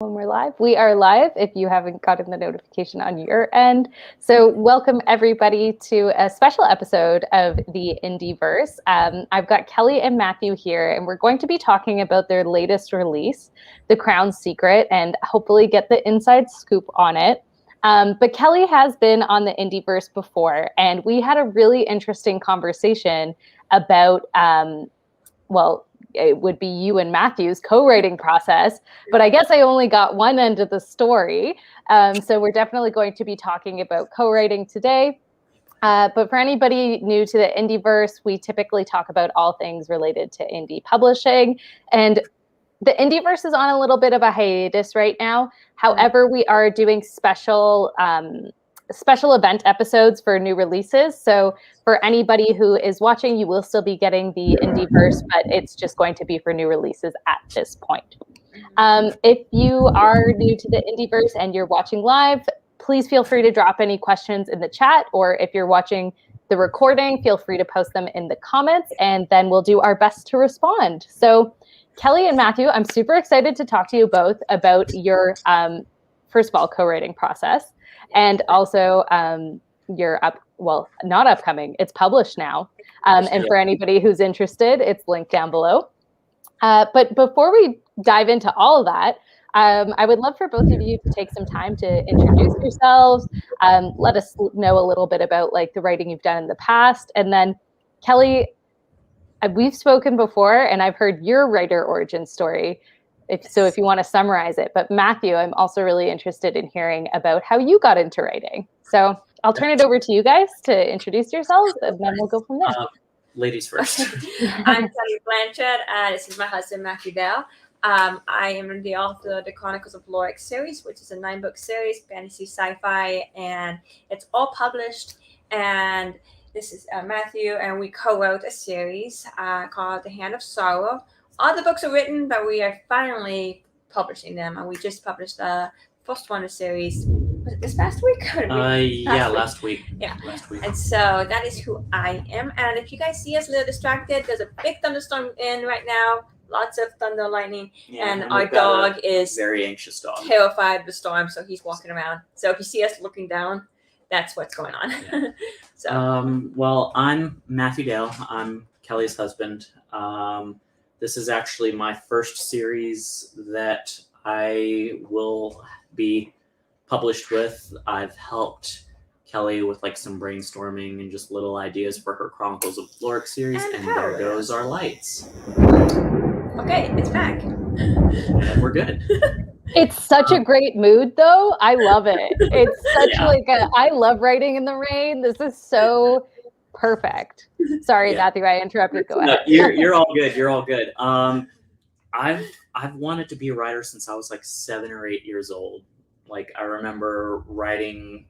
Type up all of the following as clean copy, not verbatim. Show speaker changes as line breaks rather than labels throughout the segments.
When we're live. We are live if you haven't gotten the notification on your end. So welcome everybody to a special episode of the IndieVerse. I've got Kelly and Matthew here, and we're going to be talking about their latest release, The Crown Secret, and hopefully get the inside scoop on it. But Kelly has been on the IndieVerse before, and we had a really interesting conversation about, it would be you and Matthew's co-writing process, but I guess I only got one end of the story. So we're definitely going to be talking about co-writing today. But for anybody new to the IndieVerse, we typically talk about all things related to indie publishing. And the IndieVerse is on a little bit of a hiatus right now. However, we are doing special event episodes for new releases. So for anybody who is watching, you will still be getting the IndieVerse, but it's just going to be for new releases at this point. If you are new to the IndieVerse and you're watching live, please feel free to drop any questions in the chat, or if you're watching the recording, feel free to post them in the comments, and then we'll do our best to respond. So Kelly and Matthew, I'm super excited to talk to you both about your, first of all, co-writing process. And also not upcoming, it's published now. And for anybody who's interested, it's linked down below. But before we dive into all of that, I would love for both of you to take some time to introduce yourselves, let us know a little bit about like the writing you've done in the past. And then Kelly, we've spoken before and I've heard your writer origin story. If you want to summarize it. But Matthew, I'm also really interested in hearing about how you got into writing. So I'll turn it over to you guys to introduce yourselves, and then we'll go from there.
Ladies first.
I'm Catarina Blanchard. This is my husband, Matthew Dell. I am the author of the Chronicles of Lorik series, which is a 9-book series, fantasy, sci-fi, and it's all published. And this is Matthew, and we co-wrote a series called The Hand of Sorrow. All the books are written, but we are finally publishing them. And we just published the first one of the series. Was it this past week?
Last week.
Yeah.
Last week.
And so that is who I am. And if you guys see us a little distracted, there's a big thunderstorm in right now. Lots of thunder, lightning. And our dog is
very anxious dog.
Terrified of the storm, so he's walking around. So if you see us looking down, that's what's going on.
Yeah. Well, I'm Matthew Dale. I'm Kelly's husband. This is actually my first series that I will be published with. I've helped Kelly with like some brainstorming and just little ideas for her Chronicles of Lorik series, and there goes our lights.
Okay, it's back.
And we're good.
It's such a great mood, though. I love it. It's such I love writing in the rain. This is so perfect. Sorry, Matthew, I interrupted. Go ahead.
No, you're all good. You're all good. I've wanted to be a writer since I was like 7 or 8 years old. Like I remember writing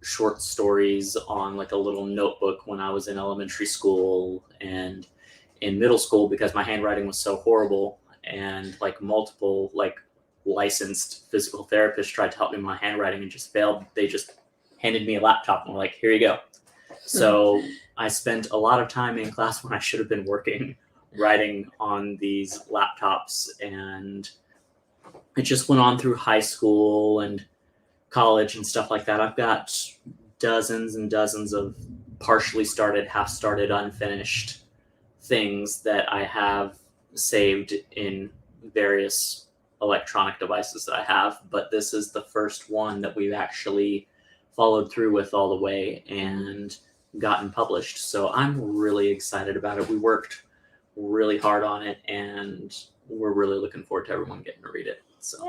short stories on like a little notebook when I was in elementary school and in middle school because my handwriting was so horrible, and like multiple like licensed physical therapists tried to help me with my handwriting and just failed. They just handed me a laptop and were like, here you go. So I spent a lot of time in class when I should have been working, writing on these laptops, and it just went on through high school and college and stuff like that. I've got dozens and dozens of partially started, half started, unfinished things that I have saved in various electronic devices that I have, but this is the first one that we've actually followed through with all the way and gotten published. So I'm really excited about it. We worked really hard on it, and we're really looking forward to everyone getting to read it. So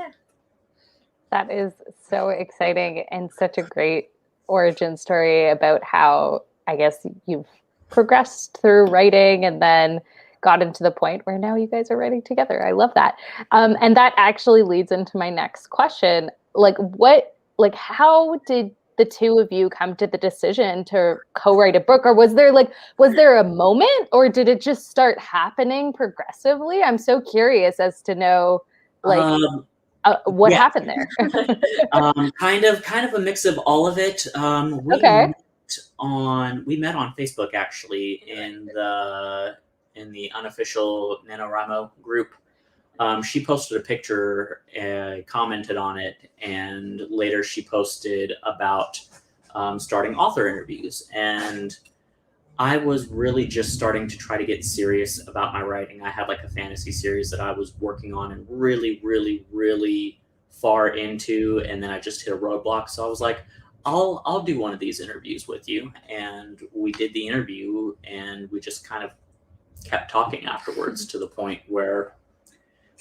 that is so exciting and such a great origin story about how I guess you've progressed through writing and then gotten to the point where now you guys are writing together. I love that. And that actually leads into my next question. How did the two of you come to the decision to co-write a book? Or was there a moment, or did it just start happening progressively? I'm so curious as to know what happened there.
Kind of a mix of all of it. We met on Facebook actually in the unofficial NaNoWriMo group. she posted a picture and commented on it, and later she posted about starting author interviews. And I was really just starting to try to get serious about my writing. I had like a fantasy series that I was working on and really, really, really far into, and then I just hit a roadblock. So I was like, I'll do one of these interviews with you. And we did the interview, and we just kind of kept talking afterwards to the point where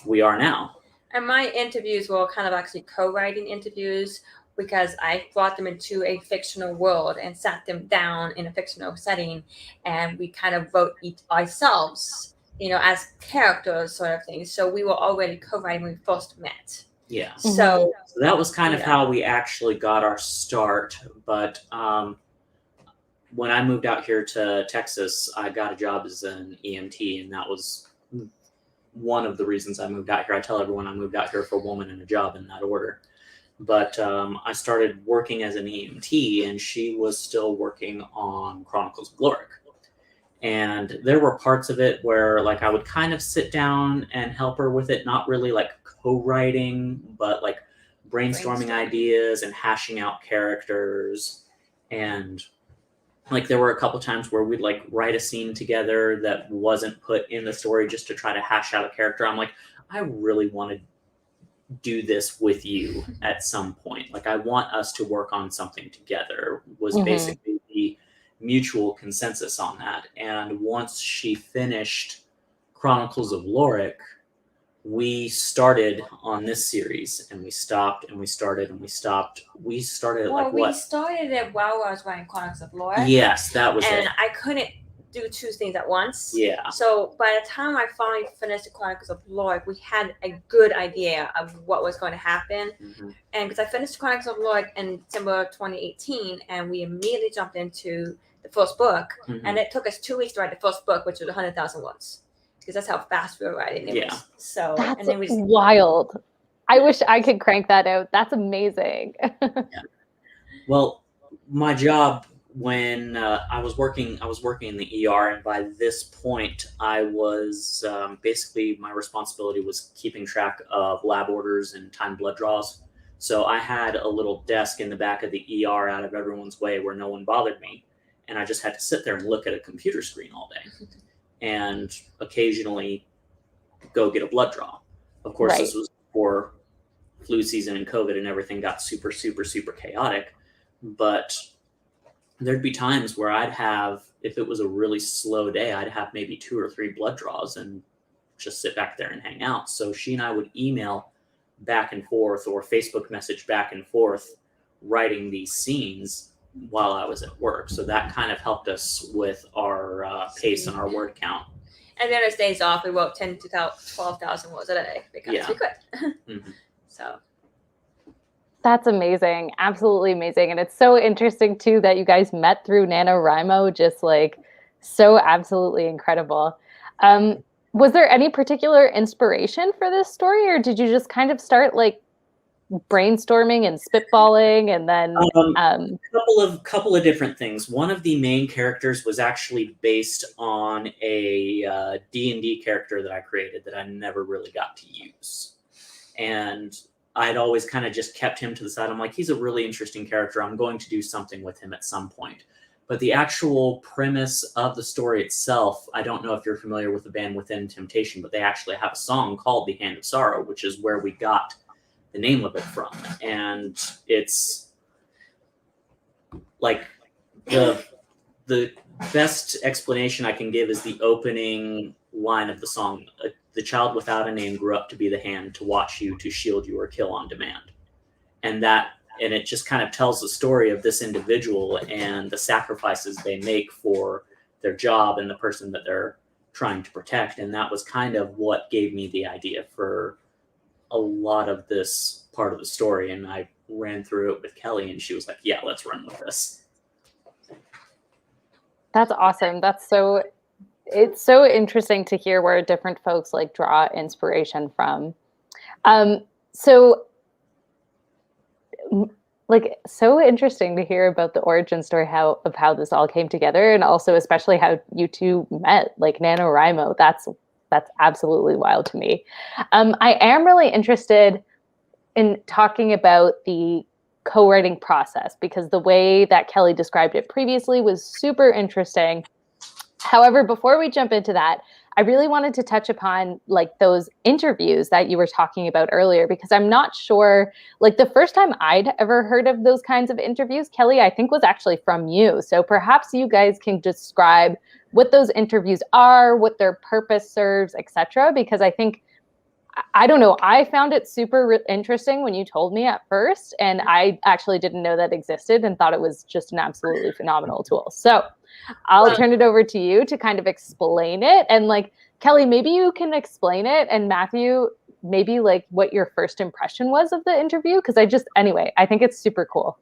we are now.
And my interviews were kind of actually co-writing interviews, because I brought them into a fictional world and sat them down in a fictional setting, and we kind of wrote ourselves, as characters, sort of thing. So we were already co-writing when we first met.
Yeah.
So
that was kind of how we actually got our start. But when I moved out here to Texas, I got a job as an EMT, and that was one of the reasons I moved out here. I tell everyone I moved out here for a woman and a job, in that order. But I started working as an EMT, and she was still working on Chronicles of Lorik. And there were parts of it where like I would kind of sit down and help her with it, not really like co-writing, but like brainstorming ideas and hashing out characters. And like there were a couple times where we'd like write a scene together that wasn't put in the story just to try to hash out a character. I'm like, I really want to do this with you at some point. Like I want us to work on something together, was basically the mutual consensus on that. And once she finished Chronicles of Lorik, we started on this series, and we stopped, and we started, and we stopped. We started at like what?
We started it while I was writing Chronicles of Lorik.
Yes, that was it.
And I couldn't do two things at once.
Yeah.
So by the time I finally finished the Chronicles of Lorik, we had a good idea of what was going to happen. And because I finished Chronicles of Lorik in December 2018, and we immediately jumped into the first book, and it took us 2 weeks to write the first book, which was 100,000 words, because that's how fast we were writing. It was. So
that's
and then we just,
wild. I wish I could crank that out. That's amazing.
Yeah. Well, my job, when I was working in the ER, and by this point I was basically, my responsibility was keeping track of lab orders and timed blood draws. So I had a little desk in the back of the ER out of everyone's way where no one bothered me, and I just had to sit there and look at a computer screen all day and occasionally go get a blood draw. Of course, This was before flu season and COVID and everything got super, super, super chaotic. But there'd be times where I'd have, if it was a really slow day, I'd have maybe 2 or 3 blood draws and just sit back there and hang out. So she and I would email back and forth, or Facebook message back and forth, writing these scenes while I was at work. So that kind of helped us with our pace and our word count.
And then as days off, we wrote 10 to 12,000 words a day because we could. So.
That's amazing. Absolutely amazing. And it's so interesting too that you guys met through NaNoWriMo, just like so absolutely incredible. Was there any particular inspiration for this story, or did you just kind of start like brainstorming and spitballing and then
couple of different things. One of the main characters was actually based on a D&D character that I created that I never really got to use. And I'd always kind of just kept him to the side. I'm like, he's a really interesting character. I'm going to do something with him at some point. But the actual premise of the story itself, I don't know if you're familiar with the band Within Temptation, but they actually have a song called The Hand of Sorrow, which is where we got the name of it from. And it's like the best explanation I can give is the opening line of the song. The child without a name grew up to be the hand to watch you, to shield you, or kill on demand. And it just kind of tells the story of this individual and the sacrifices they make for their job and the person that they're trying to protect. And that was kind of what gave me the idea for a lot of this part of the story. And I ran through it with Kelly, and she was like, yeah, let's run with this.
That's awesome. It's so interesting to hear where different folks like draw inspiration from. So interesting to hear about the origin story of how this all came together, and also especially how you two met, like NaNoWriMo. That's that's absolutely wild to me. I am really interested in talking about the co-writing process, because the way that Kelly described it previously was super interesting. However, before we jump into that, I really wanted to touch upon like those interviews that you were talking about earlier, because I'm not sure, like the first time I'd ever heard of those kinds of interviews, Kelly, I think was actually from you. So perhaps you guys can describe what those interviews are, what their purpose serves, etc. Because I think, I don't know, I found it super interesting when you told me at first, and I actually didn't know that existed and thought it was just an absolutely phenomenal tool. So I'll turn it over to you to kind of explain it. And like, Kelly, maybe you can explain it. And Matthew, maybe like what your first impression was of the interview. Because anyway, I think it's super cool.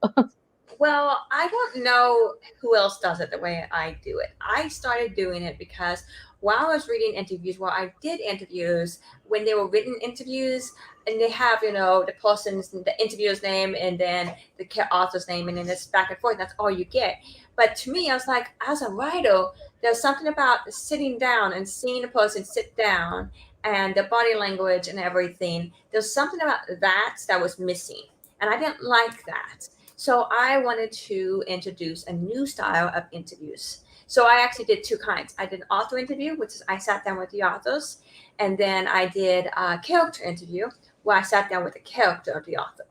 Well, I don't know who else does it the way I do it. I started doing it because while I was reading interviews, I did interviews, when they were written interviews, and they have, the person's, the interviewer's name, and then the author's name, and then it's back and forth. That's all you get. But to me, I was like, as a writer, there's something about sitting down and seeing a person sit down and the body language and everything. There's something about that was missing. And I didn't like that. So I wanted to introduce a new style of interviews. So I actually did two kinds. I did an author interview, which is I sat down with the authors. And then I did a character interview where I sat down with the character of the author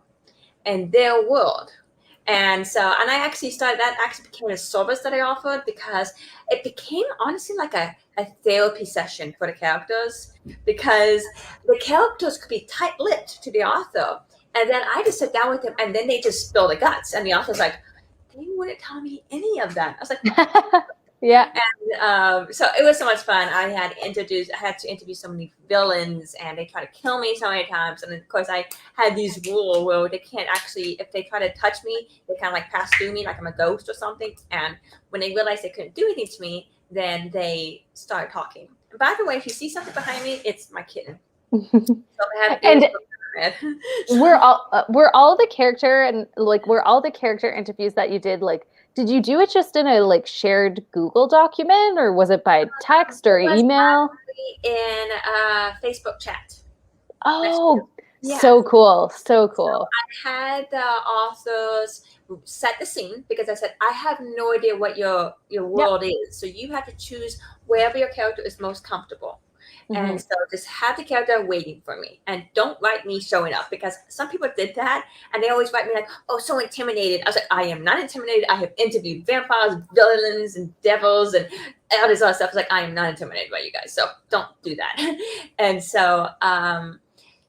and their world. And I actually started, that actually became a service that I offered, because it became honestly like a therapy session for the characters, because the characters could be tight-lipped to the author. And then I just sit down with them, and then they just spill the guts. And the author's like, they wouldn't tell me any of that. I was like,
yeah.
And so it was so much fun. I had to interview so many villains, and they try to kill me so many times. And of course, I had these rules where they can't actually, if they try to touch me, they kind of like pass through me like I'm a ghost or something. And when they realized they couldn't do anything to me, then they start talking. And by the way, if you see something behind me, it's my kitten.
Were all the character interviews that you did, like, did you do it just in a like shared Google document, or was it by text or email?
In Facebook chat.
Oh, yeah. So cool. So
I had the authors set the scene, because I said, I have no idea what your world is. So you have to choose wherever your character is most comfortable. Mm-hmm. And so just have the character waiting for me, and don't write me showing up, because some people did that and they always write me like, oh, so intimidated. I was like, I am not intimidated. I have interviewed vampires, villains, and devils, and all this other stuff. I was like, I am not intimidated by you guys, so don't do that. And so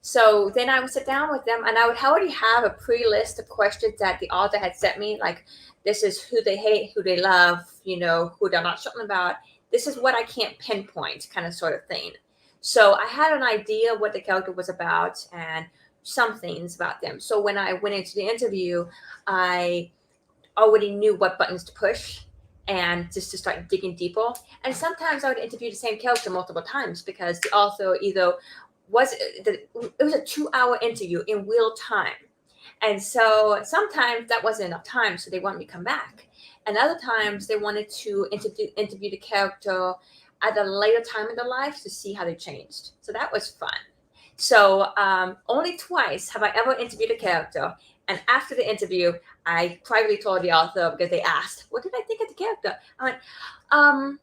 so then I would sit down with them, and I would already have a pre-list of questions that the author had sent me, like, this is who they hate, who they love, who they're not certain about. This is what I can't pinpoint, kind of sort of thing. So I had an idea what the character was about and some things about them. So when I went into the interview, I already knew what buttons to push, and just to start digging deeper. And sometimes I would interview the same character multiple times, because the author either it was a 2-hour interview in real time. And so sometimes that wasn't enough time, so they wanted me to come back. And other times they wanted to interview the character at a later time in their life to see how they changed. So that was fun. So only twice have I ever interviewed a character. And after the interview, I privately told the author, because they asked, what did I think of the character? I went,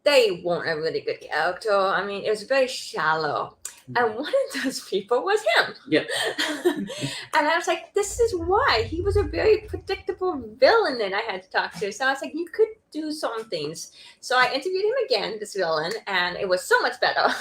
they weren't a really good character. I mean, it was very shallow. And one of those people was him.
Yeah.
And I was like, this is why. He was a very predictable villain that I had to talk to. So I was like, you could do some things. So I interviewed him again, this villain, and it was so much better.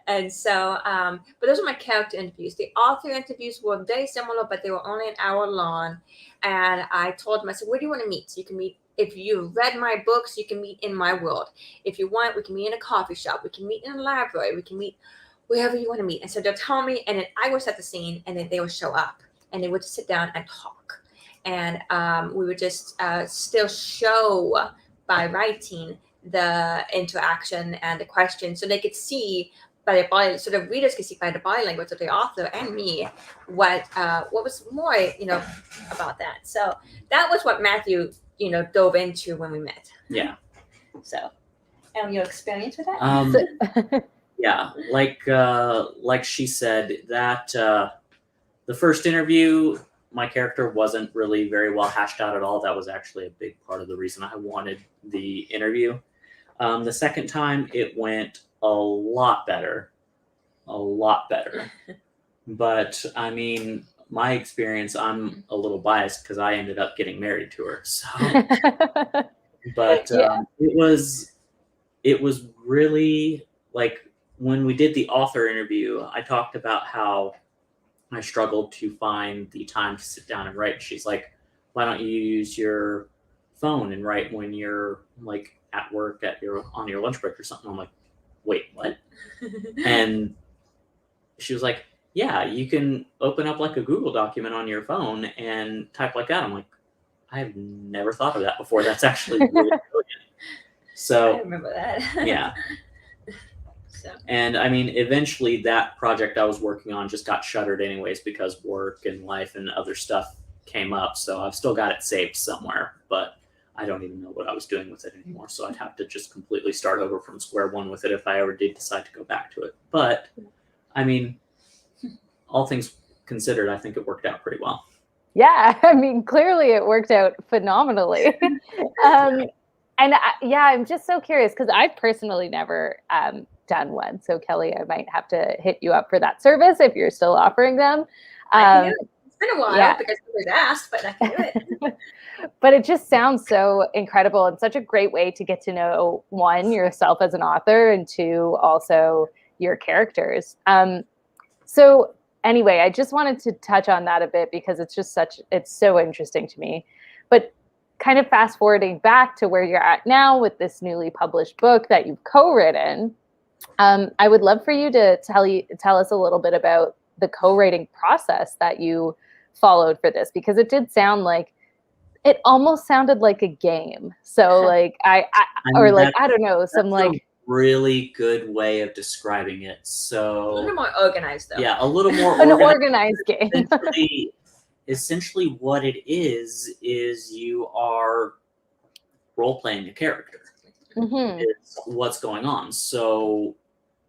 And so, but those are my character interviews. The author interviews were very similar, but they were only an hour long. And I told them, I said, where do you want to meet? So you can meet, if you read my books, you can meet in my world. If you want, we can meet in a coffee shop. We can meet in a library. We can meet wherever you want to meet. And so they'll tell me, and then I would set the scene, and then they would show up, and they would sit down and talk. And we would just still show by writing the interaction and the questions, so they could see by their body, so the readers could see by the body language of the author and me what was more, about that. So that was what Matthew, dove into when we met.
Yeah.
So and your experience with that?
Yeah, like she said, that the first interview, my character wasn't really very well hashed out at all. That was actually a big part of the reason I wanted the interview. The second time, it went a lot better. But I mean, my experience, I'm a little biased because I ended up getting married to her. So, but it was really like when we did the author interview, I talked about how I struggled to find the time to sit down and write. She's like, why don't you use your phone and write when you're like at work on your lunch break or something? I'm like, wait, what? And she was like, yeah, you can open up like a Google document on your phone and type like that. I'm like, I've never thought of that before. That's actually really brilliant. So
I remember that.
Yeah.
So.
And I mean, eventually that project I was working on just got shuttered anyways because work and life and other stuff came up. So I've still got it saved somewhere, but I don't even know what I was doing with it anymore. So I'd have to just completely start over from square one with it if I ever did decide to go back to it. But I mean, all things considered, I think it worked out pretty well.
Yeah, I mean, clearly it worked out phenomenally. I'm just so curious because I've personally never done one. So Kelly, I might have to hit you up for that service if you're still offering them.
It's been a while because I was asked, but I can do it.
But it just sounds so incredible and such a great way to get to know, one, yourself as an author, and two, also your characters. So anyway, I just wanted to touch on that a bit because it's so interesting to me. But kind of fast forwarding back to where you're at now with this newly published book that you've co-written, I would love for you to tell us a little bit about the co-writing process that you followed for this, because it did sound like it almost sounded like a game. So like I don't know, some like
really good way of describing it. So
a little more organized though.
Yeah, a little more
an organized game.
Essentially what it is you are role-playing a character. Is what's going on. So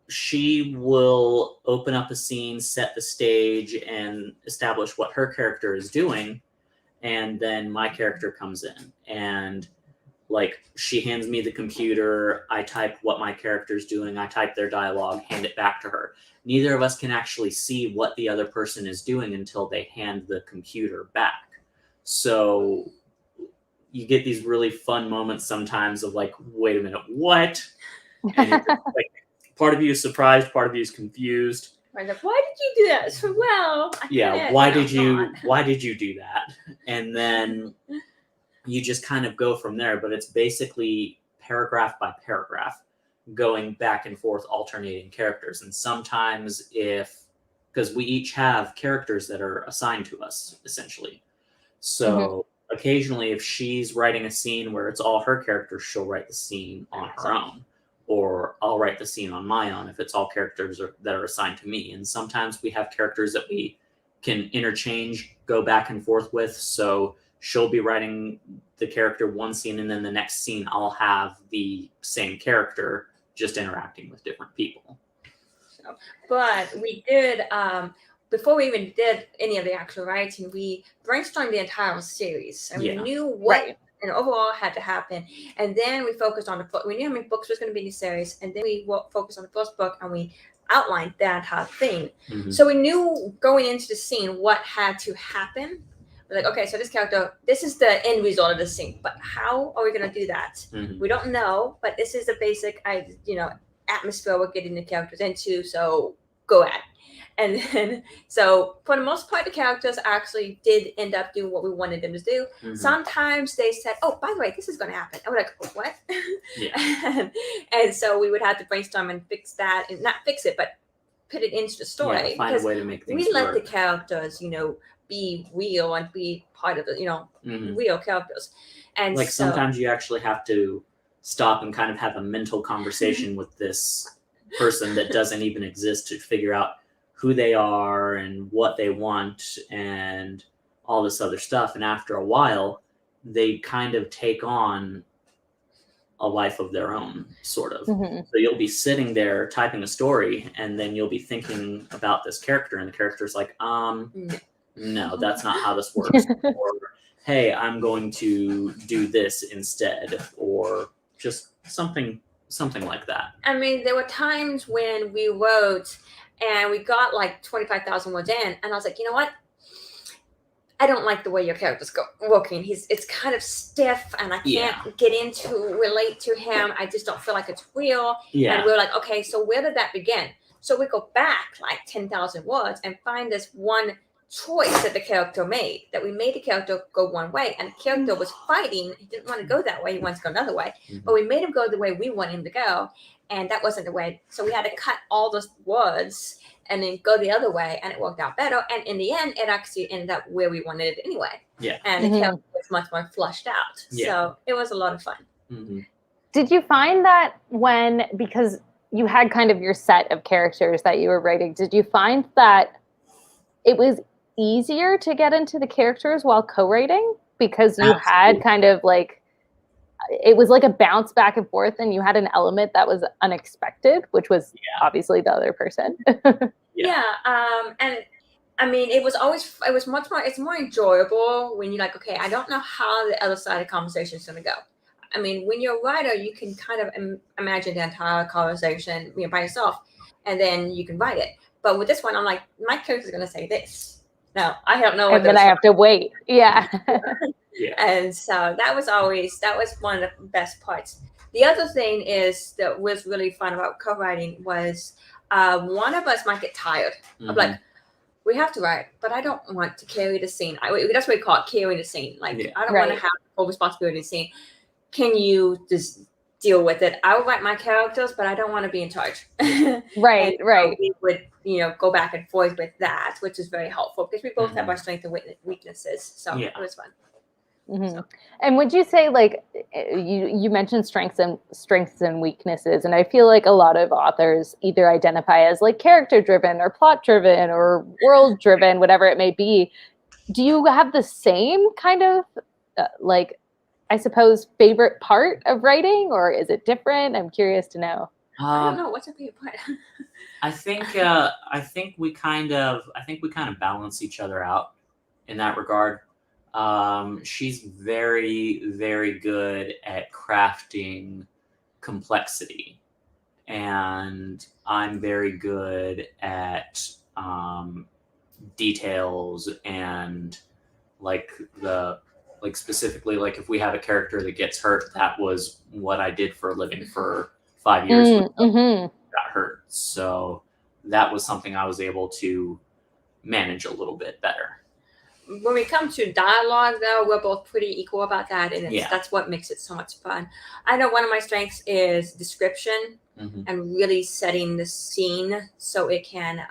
she will open up a scene, set the stage, and establish what her character is doing, and then my character comes in and like she hands me the computer, I type what my character's doing, I type their dialogue, hand it back to her. Neither of us can actually see what the other person is doing until they hand the computer back. So you get these really fun moments sometimes of like, wait a minute, what? And you're just, like, part of you is surprised, part of you is confused.
Right, like, why did you do that so well?
Why did you do that? And then you just kind of go from there, but it's basically paragraph by paragraph going back and forth, alternating characters. And sometimes because we each have characters that are assigned to us essentially. So occasionally if she's writing a scene where it's all her characters, she'll write the scene on her own, or I'll write the scene on my own if it's all characters that are assigned to me. And sometimes we have characters that we can interchange, go back and forth with. So she'll be writing the character one scene, and then the next scene I'll have the same character just interacting with different people.
But we did, before we even did any of the actual writing, we brainstormed the entire series. And we knew what and overall had to happen. And then we focused on we knew how many books was going to be in the series. And then we focused on the first book and we outlined that entire thing. So we knew going into the scene what had to happen. We're like, okay, so this character, this is the end result of the scene, but how are we going to do that? We don't know, but this is the basic, atmosphere we're getting the characters into. So go at it. And then, so for the most part, the characters actually did end up doing what we wanted them to do. Sometimes they said, oh, by the way, this is going to happen. And we're like, oh, what? And so we would have to brainstorm and fix that, and not fix it, but put it into the story.
Find a way to make things
we let
work.
the characters, be real and be part of the, real characters. And
like sometimes you actually have to stop and kind of have a mental conversation with this person that doesn't even exist to figure out who they are and what they want and all this other stuff. And after a while, they kind of take on a life of their own, sort of.
Mm-hmm.
So you'll be sitting there typing a story, and then you'll be thinking about this character, and the character's like, no, that's not how this works. Or, hey, I'm going to do this instead, or just something like that.
I mean, there were times when we wrote and we got like 25,000 words in, and I was like, you know what? I don't like the way your character's working. It's kind of stiff, and I can't relate to him. I just don't feel like it's real.
Yeah.
And we're like, okay, so where did that begin? So we go back like 10,000 words and find this one choice that the character made, that we made the character go one way, and the character was fighting. He didn't want to go that way. He wanted to go another way, but we made him go the way we want him to go, and that wasn't the way. So we had to cut all those words and then go the other way, and it worked out better. And in the end, it actually ended up where we wanted it anyway.
Yeah.
And the character was much more flushed out. Yeah. So it was a lot of fun.
Mm-hmm.
Did you find that because you had kind of your set of characters that you were writing, did you find that it was easier to get into the characters while co-writing because you had kind of like, it was like a bounce back and forth, and you had an element that was unexpected, which was obviously the other person.
And I mean, it's more enjoyable when you're like, okay, I don't know how the other side of the conversation is going to go. I mean, when you're a writer, you can kind of imagine the entire conversation by yourself, and then you can write it. But with this one, I'm like, my character's going to say this. No, I don't know.
And then I have to wait. Yeah.
And so that was one of the best parts. The other thing that was really fun about co-writing was one of us might get tired of like, we have to write, but I don't want to carry the scene. That's what we call it, carry the scene. Like, I don't want to have full responsibility of the scene. Can you just deal with it? I will write my characters, but I don't want to be in charge.
Right.
So we would, go back and forth with that, which is very helpful because we both have our strengths and weaknesses. So it was fun.
Mm-hmm. So. And would you say, like, you mentioned strengths and weaknesses, and I feel like a lot of authors either identify as like character driven or plot driven or world driven, whatever it may be. Do you have the same kind of I suppose, favorite part of writing, or is it different? I'm curious to know.
I don't know. What's your favorite part?
I think we kind of balance each other out in that regard. She's very, very good at crafting complexity, and I'm very good at details and specifically, like if we have a character that gets hurt, that was what I did for a living for 5 years. Got hurt, so that was something I was able to manage a little bit better.
When we come to dialogue, though, we're both pretty equal about that, and that's what makes it so much fun. I know one of my strengths is description and really setting the scene so it can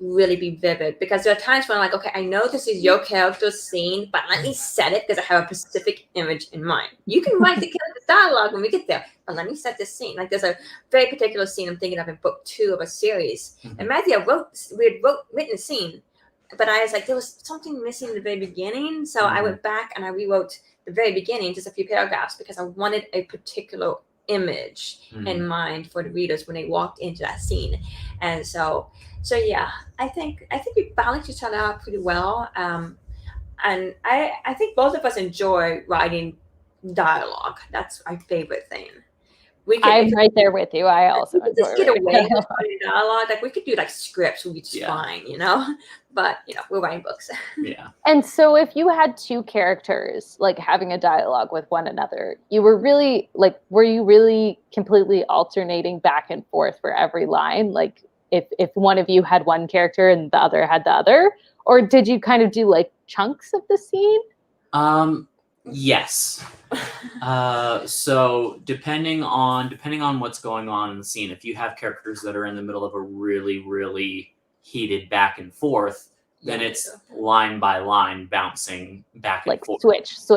really be vivid, because there are times when I'm like, okay, I know this is your character's scene, but let me set it because I have a specific image in mind. You can write the character's dialogue when we get there, but let me set this scene. Like, there's a very particular scene I'm thinking of in book 2 of a series, and Matthew we had written a scene, but I was like, there was something missing in the very beginning, so I went back and I rewrote the very beginning, just a few paragraphs, because I wanted a particular image in mind for the readers when they walked into that scene. And so yeah, I think we balance each other out pretty well. And I think both of us enjoy writing dialogue. That's our favorite thing.
I'm right there with you. I also
just get away with dialogue. Like, we could do like scripts, we'd be just fine, But we're writing books.
Yeah.
And so, if you had two characters like having a dialogue with one another, were you really completely alternating back and forth for every line? Like, if one of you had one character and the other had the other, or did you kind of do like chunks of the scene?
Yes. So depending on what's going on in the scene, if you have characters that are in the middle of a really, really heated back and forth, then it's line by line bouncing back and forth.
Switch.
If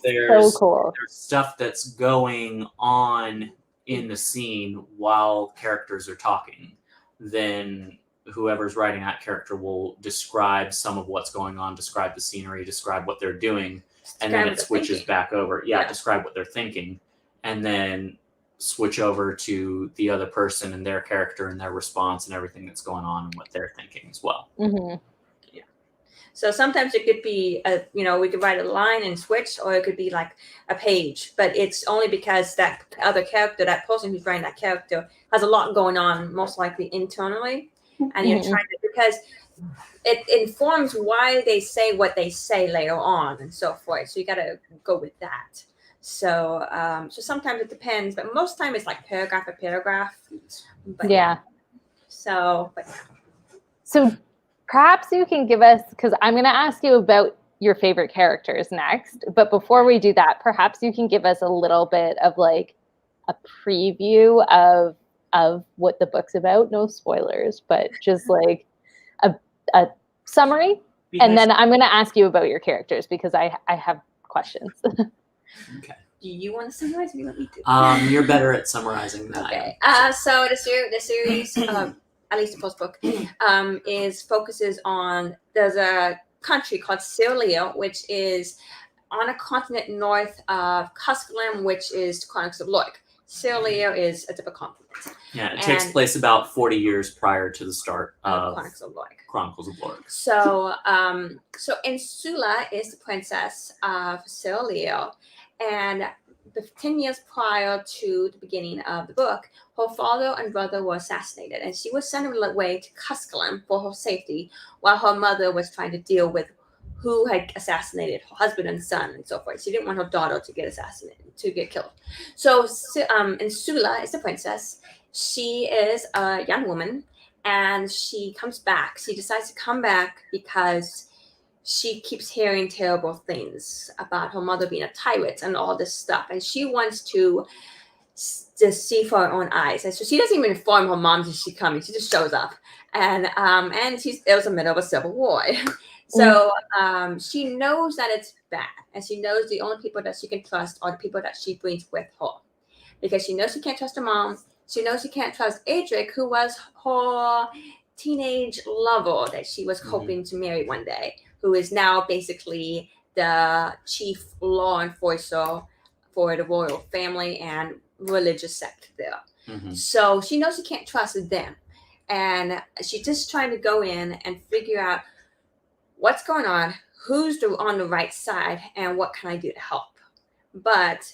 there's, so cool. There's stuff that's going on in the scene while characters are talking, then whoever's writing that character will describe some of what's going on, describe the scenery, describe what they're doing, and then it switches back over. Yeah, describe what they're thinking, and then switch over to the other person and their character and their response and everything that's going on and what they're thinking as well.
Mm-hmm.
Yeah. So sometimes it could be, we could write a line and switch, or it could be like a page, but it's only because that other character, that person who's writing that character, has a lot going on, most likely internally. And you're trying to, because it informs why they say what they say later on and so forth. So you got to go with that. So so sometimes it depends, but most time it's like paragraph by paragraph. But
yeah.
So
perhaps you can give us, because I'm going to ask you about your favorite characters next. But before we do that, perhaps you can give us a little bit of like a preview of what the book's about. No spoilers, but just like a summary. And then I'm going to ask you about your characters because I have questions.
Okay.
Do you want to summarize, or do you want me to?
You're better at summarizing than
Okay.
I am.
So the series, at least the post book, focuses on, there's a country called Sierra, which is on a continent north of Cuscatlin, which is the Chronicles of Loic. Sierra is a different continent.
Yeah, it takes place about 40 years prior to the start of
Chronicles of Loic.
Loic.
So, so Insula is the princess of Sierra, and 10 years prior to the beginning of the book, her father and brother were assassinated, and she was sent away to Cuscatlin for her safety, while her mother was trying to deal with who had assassinated her husband and son and so forth. She didn't want her daughter to get assassinated, to get killed. So Insula is the princess. She is a young woman, and she comes back. She decides to come back because she keeps hearing terrible things about her mother being a tyrant and all this stuff. And she wants to see for her own eyes. And so she doesn't even inform her mom that she's coming. She just shows up. And it was in the middle of a civil war. So she knows that it's bad. And she knows the only people that she can trust are the people that she brings with her. Because she knows she can't trust her mom. She knows she can't trust Adric, who was her teenage lover that she was hoping to marry one day, who is now basically the chief law enforcer for the royal family and religious sect there. So she knows she can't trust them. And she's just trying to go in and figure out what's going on, who's on the right side, and what can I do to help. But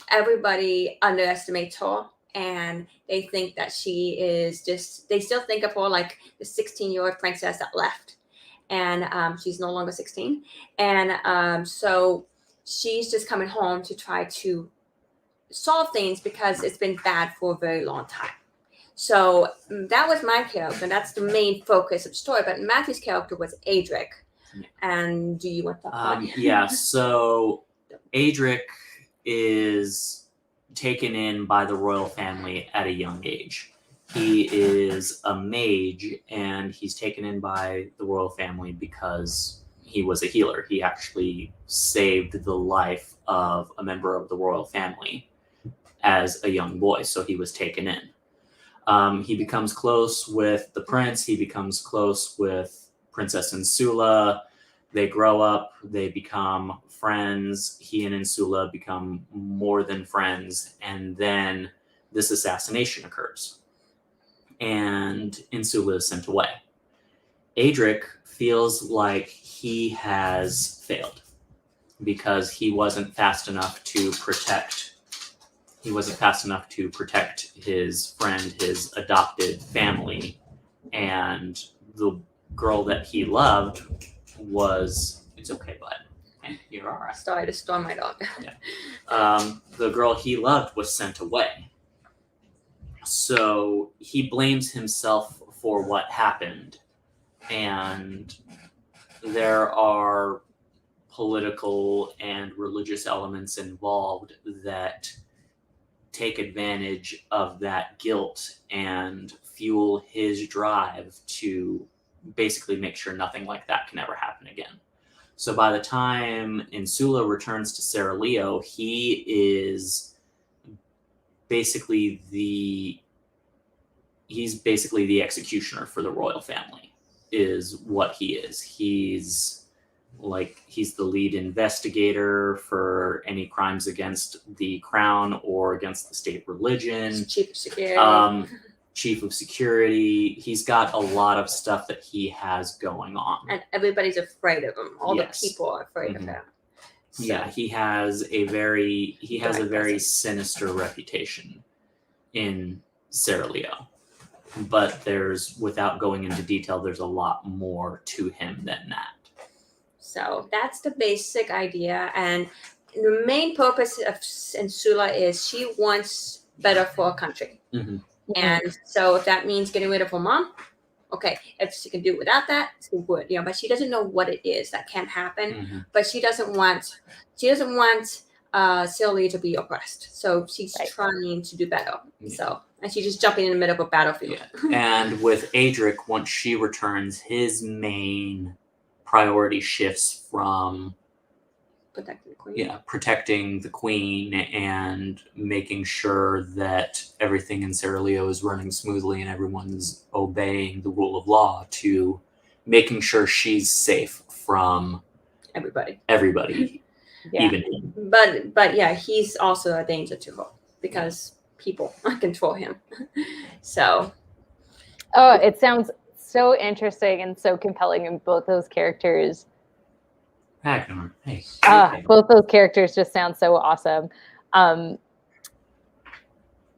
everybody underestimates her, and they think that she is they still think of her like the 16-year-old princess that left. And she's no longer 16. And so she's just coming home to try to solve things because it's been bad for a very long time. So that was my character. That's the main focus of the story. But Matthew's character was Adric. And do you want that?
Yeah, so Adric is taken in by the royal family at a young age. He is a mage, and he's taken in by the royal family because he was a healer. He actually saved the life of a member of the royal family as a young boy, so he was taken in. He becomes close with the prince. He becomes close with Princess Insula. They grow up. They become friends. He and Insula become more than friends, and then this assassination occurs. And Insula is sent away. Adric feels like he has failed because he wasn't fast enough to protect his friend, his adopted family, and the girl that he loved it's okay, bud. And you're all right.
Sorry to storm my dog.
Yeah. The girl he loved was sent away. So he blames himself for what happened. And there are political and religious elements involved that take advantage of that guilt and fuel his drive to basically make sure nothing like that can ever happen again. So by the time Insula returns to Sierra Leo, he is basically the executioner for the royal family, is what he is. He's like he's the lead investigator for any crimes against the crown or against the state religion.
Chief of security.
Chief of security. He's got a lot of stuff that he has going on.
And everybody's afraid of him. All
Yes.
the people are afraid of him. So,
Yeah, he has a very sinister reputation in Sarah Leo. But without going into detail, there's a lot more to him than that.
So that's the basic idea. And the main purpose of Insula is she wants better for her country.
Mm-hmm.
And so if that means getting rid of her mom, okay. If she can do it without that, she would. But she doesn't know what it is that can't happen.
Mm-hmm.
But she doesn't want Sylvie to be oppressed. So she's trying to do better.
Yeah.
So, and she's just jumping in the middle of a battlefield.
Yeah. And with Adric, once she returns, his main priority shifts from
Protecting the queen.
Protecting the queen and making sure that everything in Sarah Leo is running smoothly and everyone's obeying the rule of law, to making sure she's safe from
Everybody.
Yeah. Even him.
But yeah, he's also a danger to her because people control him. So.
Oh, it sounds so interesting and so compelling in both those characters.
Hey.
Both those characters just sound so awesome.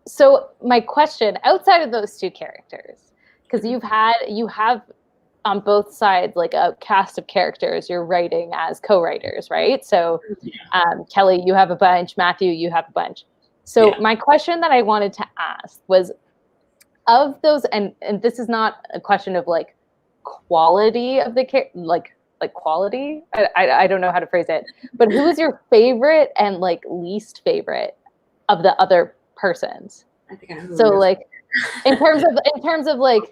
So my question, outside of those two characters, because you have on both sides like a cast of characters you're writing as co-writers, right? So Kelly, you have a bunch. Matthew, you have a bunch. So my question that I wanted to ask was, of those, and this is not a question of like quality of the like quality. I don't know how to phrase it, but who is your favorite and like least favorite of the other persons?
I think I know.
So like in terms of like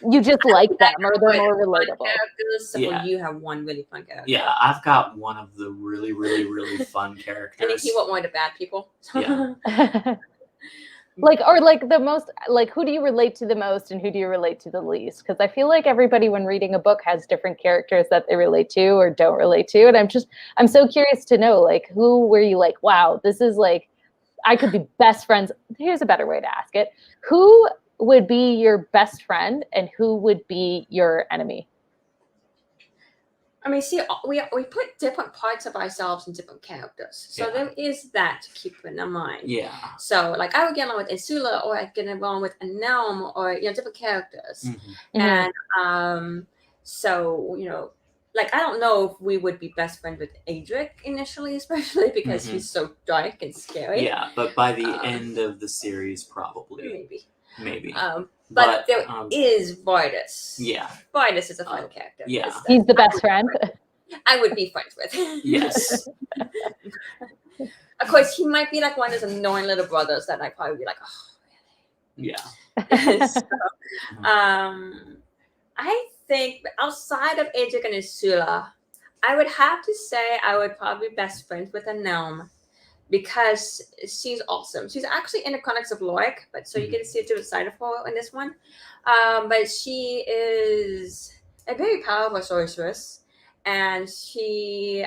you just like them or they're more relatable.
So you have one really fun character.
Yeah, I've got one of the really, really, really fun characters.
And if you want one of the bad people.
Yeah.
The most, like, who do you relate to the most and who do you relate to the least? Because I feel like everybody, when reading a book, has different characters that they relate to or don't relate to. And I'm so curious to know, like, who were you like, wow, this is like, I could be best friends. Here's a better way to ask it. Who would be your best friend and who would be your enemy?
I mean, see, we put different parts of ourselves in different characters. So there is that to keep in mind.
Yeah.
So, like, I would get along with Insula, or I'd get along with a Nelm, or, different characters.
Mm-hmm.
And so, like, I don't know if we would be best friends with Adric initially, especially because he's so dark and scary.
Yeah, but by the end of the series, probably. Maybe.
But there is Vardis.
Yeah.
Vardis is a fun character.
Yeah.
He's the best friend.
I would be friends with.
Yes.
Of course, he might be like one of those annoying little brothers that I'd probably be like, oh,
really?
Yeah. So, I think outside of Adric and Insula, I would have to say I would probably be best friends with a Nelm, because she's awesome. She's actually in the Chronicles of Loic, but so you get to see a different side of her in this one. But she is a very powerful sorceress, and she's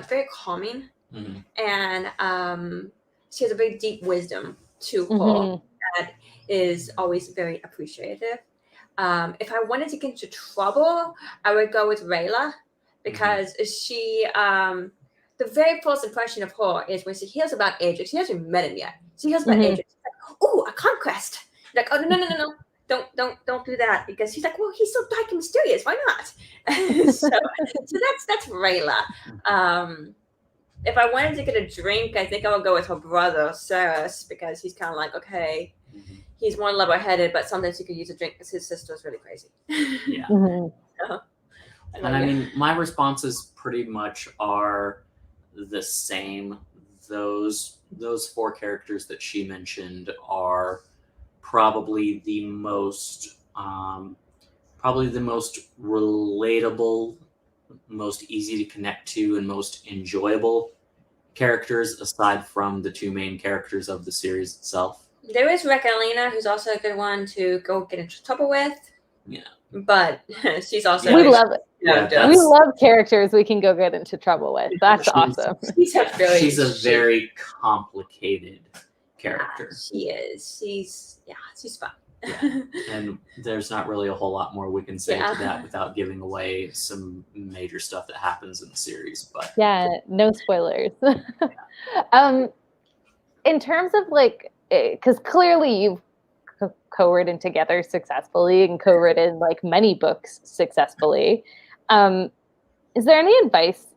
very calming, and she has a very deep wisdom to her that is always very appreciative. If I wanted to get into trouble, I would go with Rayla, because she. The very first impression of her is when she hears about Adric. She hasn't met him yet. She hears about Adric. She's like, "Oh, a conquest!" Like, "Oh no! Don't do that!" Because she's like, "Well, he's so dark and mysterious. Why not?" so that's Rayla. If I wanted to get a drink, I think I would go with her brother Cyrus, because he's kind of like, okay, he's more level-headed, but sometimes he could use a drink because his sister's really crazy.
Yeah.
So,
I mean, my responses pretty much are the same. Those four characters that she mentioned are probably the most relatable, most easy to connect to, and most enjoyable characters, aside from the two main characters of the series itself.
There is Angelina, who's also a good one to go get into trouble with.
Yeah.
But she's also
we love it. We love characters we can go get into trouble with. That's awesome.
She's a very complicated character.
Yeah, she is. She's fun.
Yeah. And there's not really a whole lot more we can say to that without giving away some major stuff that happens in the series. But
yeah, no spoilers. In terms of like, because clearly you've co-written together successfully and co-written like many books successfully. Is there any advice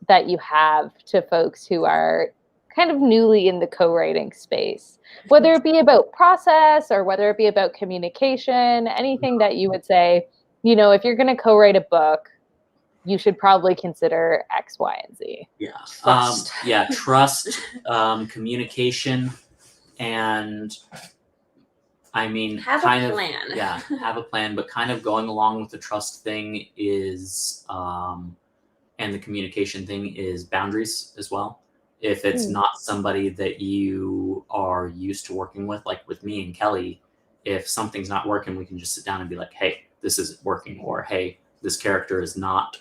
that you have to folks who are kind of newly in the co-writing space, whether it be about process or whether it be about communication, anything that you would say, you know, if you're going to co-write a book, you should probably consider X, Y, and Z.
Yeah. Trust, communication, and I mean,
have a plan.
Have a plan, but kind of going along with the trust thing is, and the communication thing is boundaries as well. If it's not somebody that you are used to working with, like with me and Kelly, if something's not working, we can just sit down and be like, hey, this isn't working, or hey, this character is not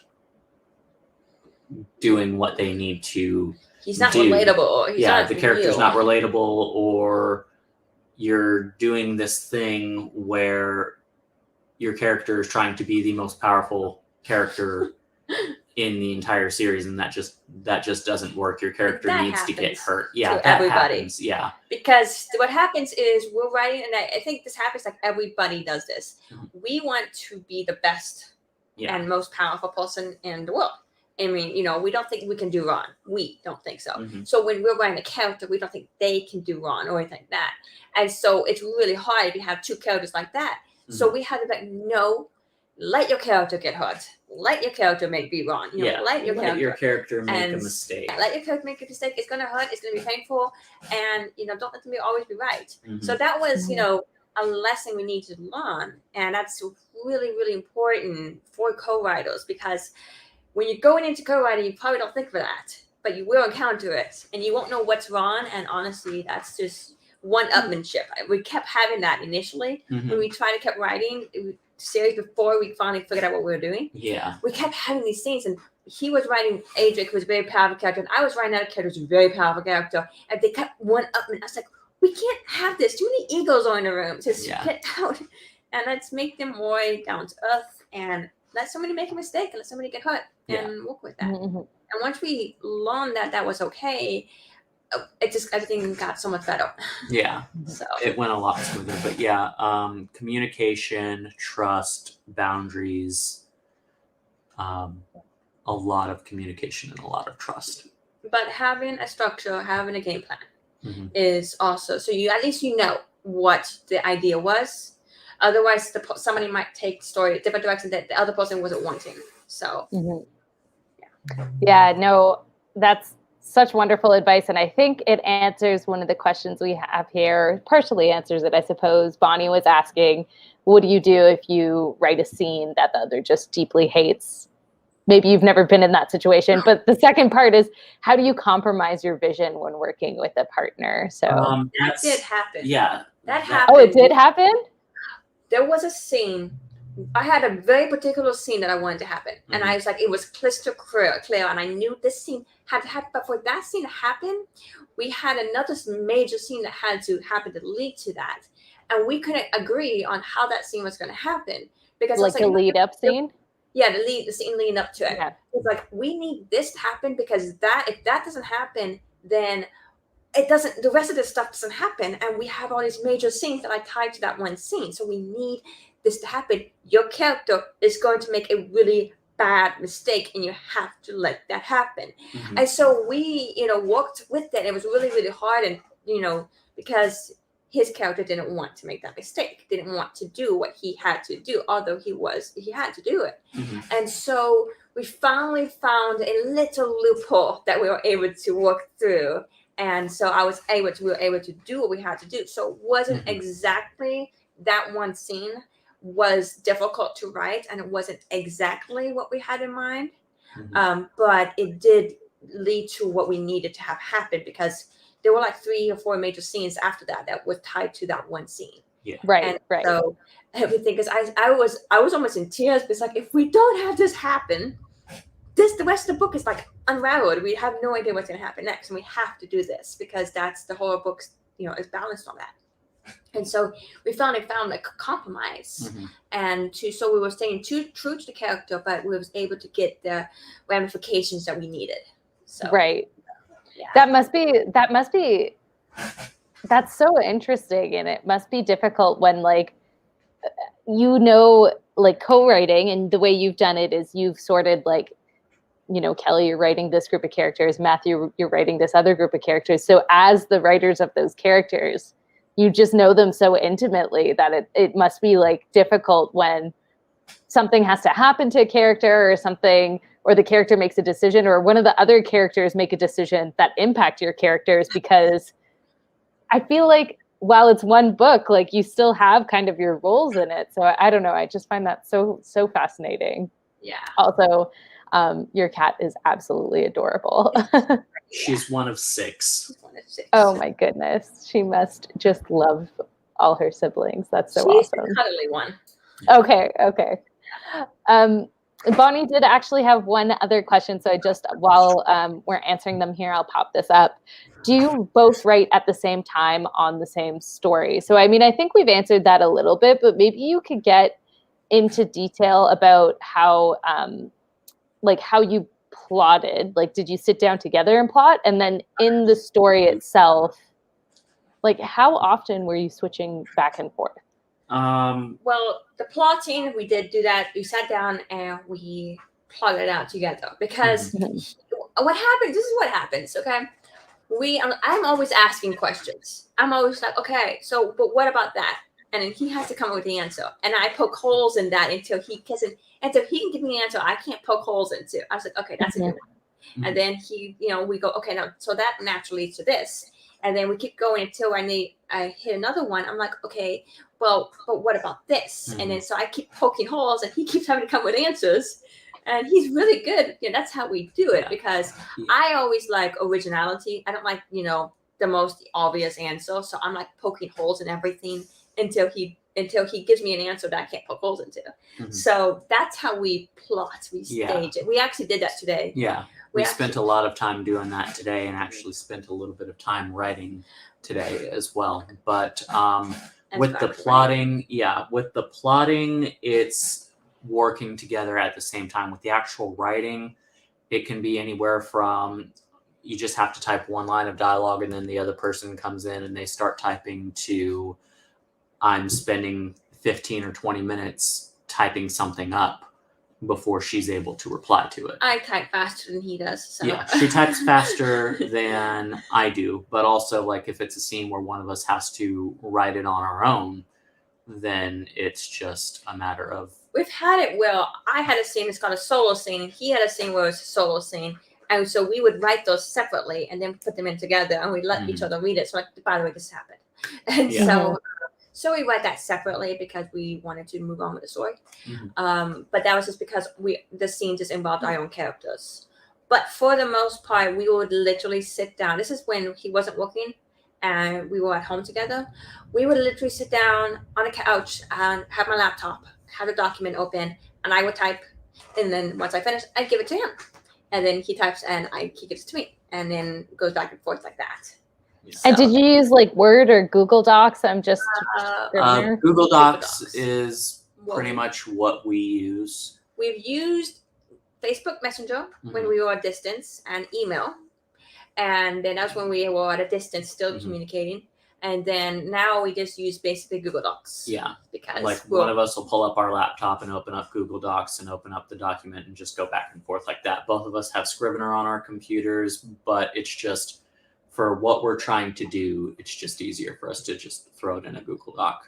doing what they need to
He's not relatable.
The character's not relatable, or you're doing this thing where your character is trying to be the most powerful character in the entire series, and that just doesn't work. Your character needs to get hurt. Yeah, that
everybody.
Happens. Yeah,
because what happens is we're writing, and I think this happens like everybody does this. We want to be the best and most powerful person in the world. I mean, you know, we don't think we can do wrong. We don't think so. So when we're writing a character, we don't think they can do wrong or anything like that. And so it's really hard if you have two characters like that. So we have to be like, no, let your character get hurt. Let your character be wrong. You know, let your
character make a mistake.
Let your character make a mistake. It's going to hurt. It's going to be painful. And, you know, don't let them always be right. So that was, you know, a lesson we need to learn. And that's really, really important for co-writers, because when you're going into co-writing, you probably don't think of that, but you will encounter it, and you won't know what's wrong. And honestly, that's just one-upmanship. We kept having that initially when we tried to keep writing series before we finally figured out what we were doing. Yeah, we kept having these scenes, and he was writing Adric, who was a very powerful character, and I was writing another character who's a very powerful character, and they kept one-upping. I was like, we can't have this. Too many egos are in the room. Just get out, and let's make them more down to earth, and let somebody make a mistake, and let somebody get hurt, and work with that. And once we learned that was okay, it just, everything got so much better.
Yeah. So it went a lot smoother. But communication, trust, boundaries, a lot of communication and a lot of trust.
But having a structure, having a game plan is also, so you at least you know what the idea was. Otherwise, somebody might take the story a different direction that the other person wasn't wanting. So,
yeah, no, that's such wonderful advice. And I think it answers one of the questions we have here, partially answers it, I suppose. Bonnie was asking, what do you do if you write a scene that the other just deeply hates? Maybe you've never been in that situation. But the second part is, how do you compromise your vision when working with a partner? So
that did happen.
Yeah.
That happened.
Oh, it did happen?
There was a scene. I had a very particular scene that I wanted to happen. And I was like, it was crystal clear. And I knew this scene had to happen. But for that scene to happen, we had another major scene that had to happen to lead to that. And we couldn't agree on how that scene was going to happen. Because
like the lead up scene?
Yeah, the scene leading up to it. Yeah. It's like, we need this to happen, because if that doesn't happen, then the rest of this stuff doesn't happen. And we have all these major scenes that I tied to that one scene. So we need this to happen. Your character is going to make a really bad mistake, and you have to let that happen. And so we, worked with that. It was really, really hard. And, because his character didn't want to make that mistake, didn't want to do what he had to do, although he had to do it. And so we finally found a little loophole that we were able to work through. And so we were able to do what we had to do. So it wasn't exactly that one scene was difficult to write, and it wasn't exactly what we had in mind. But it did lead to what we needed to have happen, because there were like 3 or 4 major scenes after that were tied to that one scene.
Right.
And
right.
so everything, because I was almost in tears, because like, if we don't have this happen, the rest of the book is like unraveled. We have no idea what's going to happen next, and we have to do this because that's the whole book's, is balanced on that. And so we finally found like a compromise, and so we were staying true to the character, but we was able to get the ramifications that we needed. So
right.
Yeah.
That must be that's so interesting, and it must be difficult when like like co-writing, and the way you've done it is you've sorted like, Kelly, you're writing this group of characters, Matthew, you're writing this other group of characters. So as the writers of those characters, you just know them so intimately that it must be like difficult when something has to happen to a character or something, or the character makes a decision, or one of the other characters make a decision that impact your characters, because I feel like while it's one book, like you still have kind of your roles in it. So I don't know. I just find that so fascinating.
Yeah.
Also, your cat is absolutely adorable.
She's one of 6.
Oh my goodness. She must just love all her siblings. That's so
She's
awesome.
the cuddly one.
Okay. Bonnie did actually have one other question. So while we're answering them here, I'll pop this up. Do you both write at the same time on the same story? So, I mean, I think we've answered that a little bit, but maybe you could get into detail about how you plotted. Like, did you sit down together and plot? And then in the story itself, like, how often were you switching back and forth?
Well, the plotting, we did do that. We sat down and we plotted it out together, because what happens, this is what happens, okay? I'm always asking questions. I'm always like, okay, so, but what about that? And then he has to come up with the answer. And I poke holes in that until he can give me an answer I can't poke holes into. I was like, okay, that's a good one. And then we go, okay, now, so that naturally leads to this. And then we keep going until I hit another one. I'm like, okay, well, but what about this? And then so I keep poking holes, and he keeps having to come with answers. And he's really good. That's how we do it, because I always like originality. I don't like, the most obvious answer. So I'm like poking holes in everything until he gives me an answer that I can't poke holes into. So that's how we plot, we stage it. We actually did that today.
Yeah. We spent a lot of time doing that today, and actually spent a little bit of time writing today as well. But with the plotting, it's working together at the same time. With the actual writing, it can be anywhere from you just have to type one line of dialogue, and then the other person comes in and they start typing, to I'm spending 15 or 20 minutes typing something up before she's able to reply to it.
I type faster than he does. So.
Yeah, she types faster than I do, but also, like, if it's a scene where one of us has to write it on our own, then it's just a matter of...
We've had it where I had a scene that's called a solo scene, and he had a scene where it was a solo scene. And so we would write those separately and then put them in together, and we'd let each other read it. So, like, by the way, this happened. And so we write that separately because we wanted to move on with the story. But that was just because the scene just involved our own characters. But for the most part, we would literally sit down. This is when he wasn't working and we were at home together. We would literally sit down on a couch and have my laptop, have the document open, and I would type. And then once I finished, I'd give it to him. And then he types and he gives it to me. And then it goes back and forth like that.
So. And did you use like Word or Google Docs? I'm just
Google Docs is pretty much what we use.
We've used Facebook Messenger when we were at distance, and email. And then that's when we were at a distance still communicating. And then now we just use basically Google Docs.
Yeah.
Because
like one of us will pull up our laptop and open up Google Docs and open up the document and just go back and forth like that. Both of us have Scrivener on our computers, but it's just... for what we're trying to do, it's just easier for us to just throw it in a Google Doc.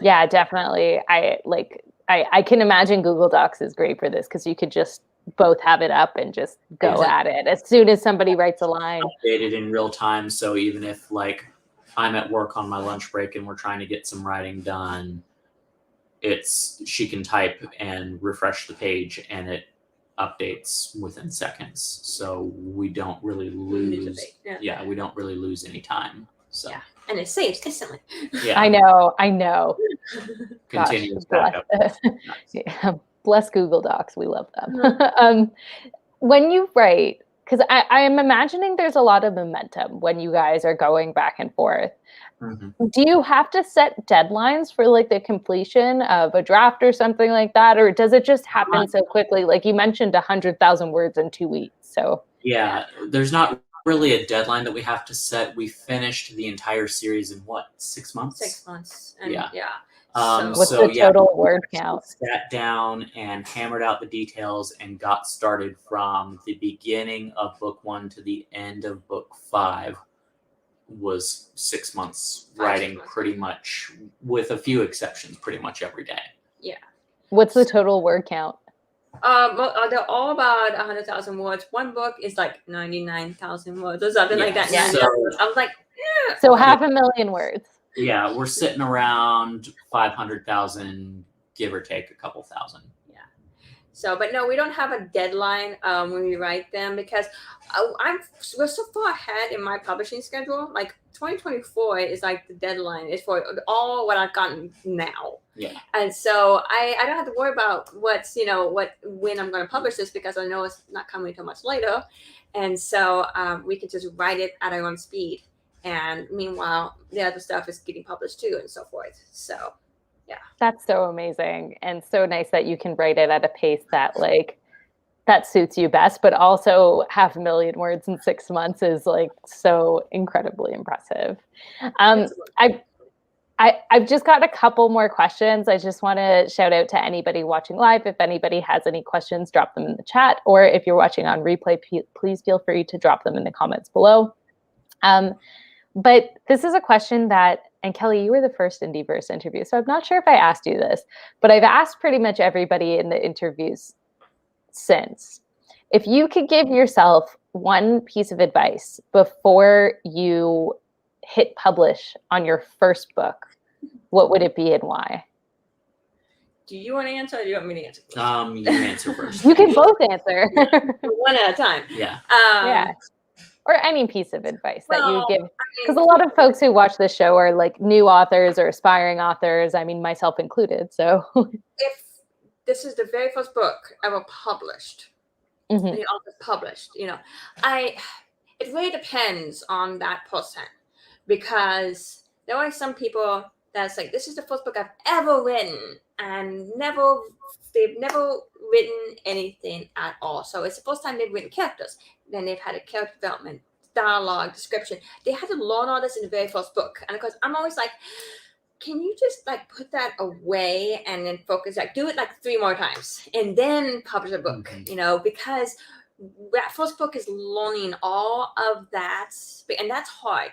Yeah, definitely. I can imagine Google Docs is great for this, because you could just both have it up and just go at it as soon as somebody writes a line.
Updated in real time, so even if like I'm at work on my lunch break and we're trying to get some writing done, she can type and refresh the page, and it updates within seconds, so we don't really lose. We don't really lose any time. So
and it saves instantly.
Yeah.
I know.
Continuous
Gosh,
backup.
yeah, bless Google Docs. We love them. When you write, because I am imagining there's a lot of momentum when you guys are going back and forth.
Mm-hmm.
Do you have to set deadlines for like the completion of a draft or something like that? Or does it just happen so quickly? Like you mentioned 100,000 words in 2 weeks. So
yeah, there's not really a deadline that we have to set. We finished the entire series in what, 6 months?
6 months. And
Yeah.
So,
what's the total word count?
Sat down and hammered out the details and got started from the beginning of book 1 to the end of book 5 was 6 months writing pretty much, with a few exceptions, pretty much every day.
Yeah.
What's the total word count?
They're all about 100,000 words. One book is like 99,000 words or something like that.
Yeah.
So, I was like, yeah.
So 500,000 words.
Yeah, we're sitting around 500,000, give or take a couple thousand.
Yeah. So, but no, we don't have a deadline when we write them because we're so far ahead in my publishing schedule. Like 2024 is like the deadline is for all what I've gotten now.
Yeah.
And so I don't have to worry about when I'm going to publish this because I know it's not coming until much later. And so we can just write it at our own speed. And meanwhile, the other stuff is getting published too and so forth. So, yeah.
That's so amazing. And so nice that you can write it at a pace that suits you best, but also 500,000 words in 6 months is like so incredibly impressive. I've just got a couple more questions. I just want to shout out to anybody watching live. If anybody has any questions, drop them in the chat. Or if you're watching on replay, please feel free to drop them in the comments below. But this is a question that, and Kelly, you were the first IndieVerse interview, so I'm not sure if I asked you this, but I've asked pretty much everybody in the interviews since. If you could give yourself one piece of advice before you hit publish on your first book, what would it be and why?
Do you want to answer or do you want me to answer?
You answer first.
You can both answer.
One at a time.
Yeah.
Yeah. Or any piece of advice that you give. Because a lot of folks who watch this show are like new authors or aspiring authors. I mean, myself included. So
if this is the very first book ever published, the author published, it really depends on that person. Because there are some people that's like, this is the first book I've ever written and they've never written anything at all. So it's the first time they've written characters. Then they've had a character development, dialogue, description. They had to learn all this in the very first book. And of course, I'm always like, can you just like put that away and then focus, like do it like 3 more times and then publish a book, because that first book is learning all of that. And that's hard,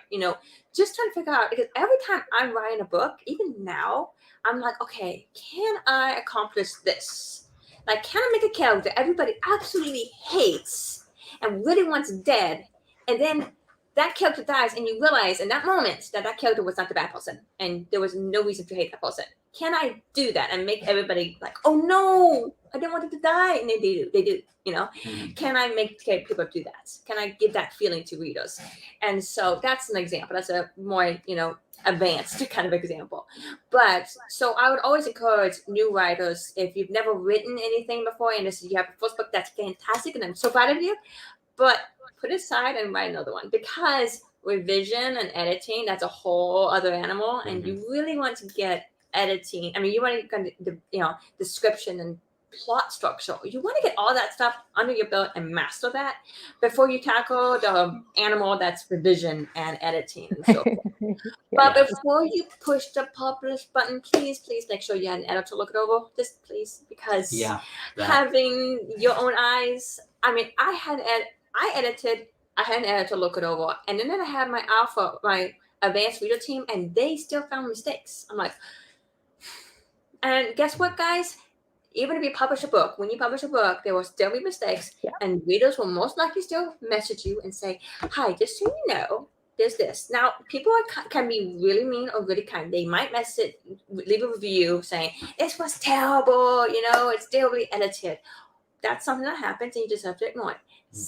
just trying to figure out, because every time I'm writing a book, even now, I'm like, okay, can I accomplish this? Like, can I make a character everybody absolutely hates and really wants dead? And then that character dies and you realize in that moment that character was not the bad person and there was no reason to hate that person. Can I do that and make everybody like, oh no, I didn't want it to die? And they do, Can I make people do that? Can I give that feeling to readers? And so that's an example. That's a more, advanced kind of example. But so I would always encourage new writers, if you've never written anything before and you have a first book, that's fantastic and I'm so proud of you, but put it aside and write another one, because revision and editing, that's a whole other animal. And you really want to get editing. I mean, you want to get description and plot structure. You want to get all that stuff under your belt and master that before you tackle the animal that's revision and editing and so forth. But before you push the publish button, please make sure you had an editor look it over. Just please, because having your own eyes. I mean, I edited. I had an editor look it over, and then I had my advanced reader team, and they still found mistakes. I'm like, and guess what, guys? Even if you publish a book, when you publish a book, there will still be mistakes, and readers will most likely still message you and say, hi, just so you know, there's this. Now, people can be really mean or really kind. They might leave a review saying, this was terrible, it's still really edited. that's something that happens, and you just have to ignore it.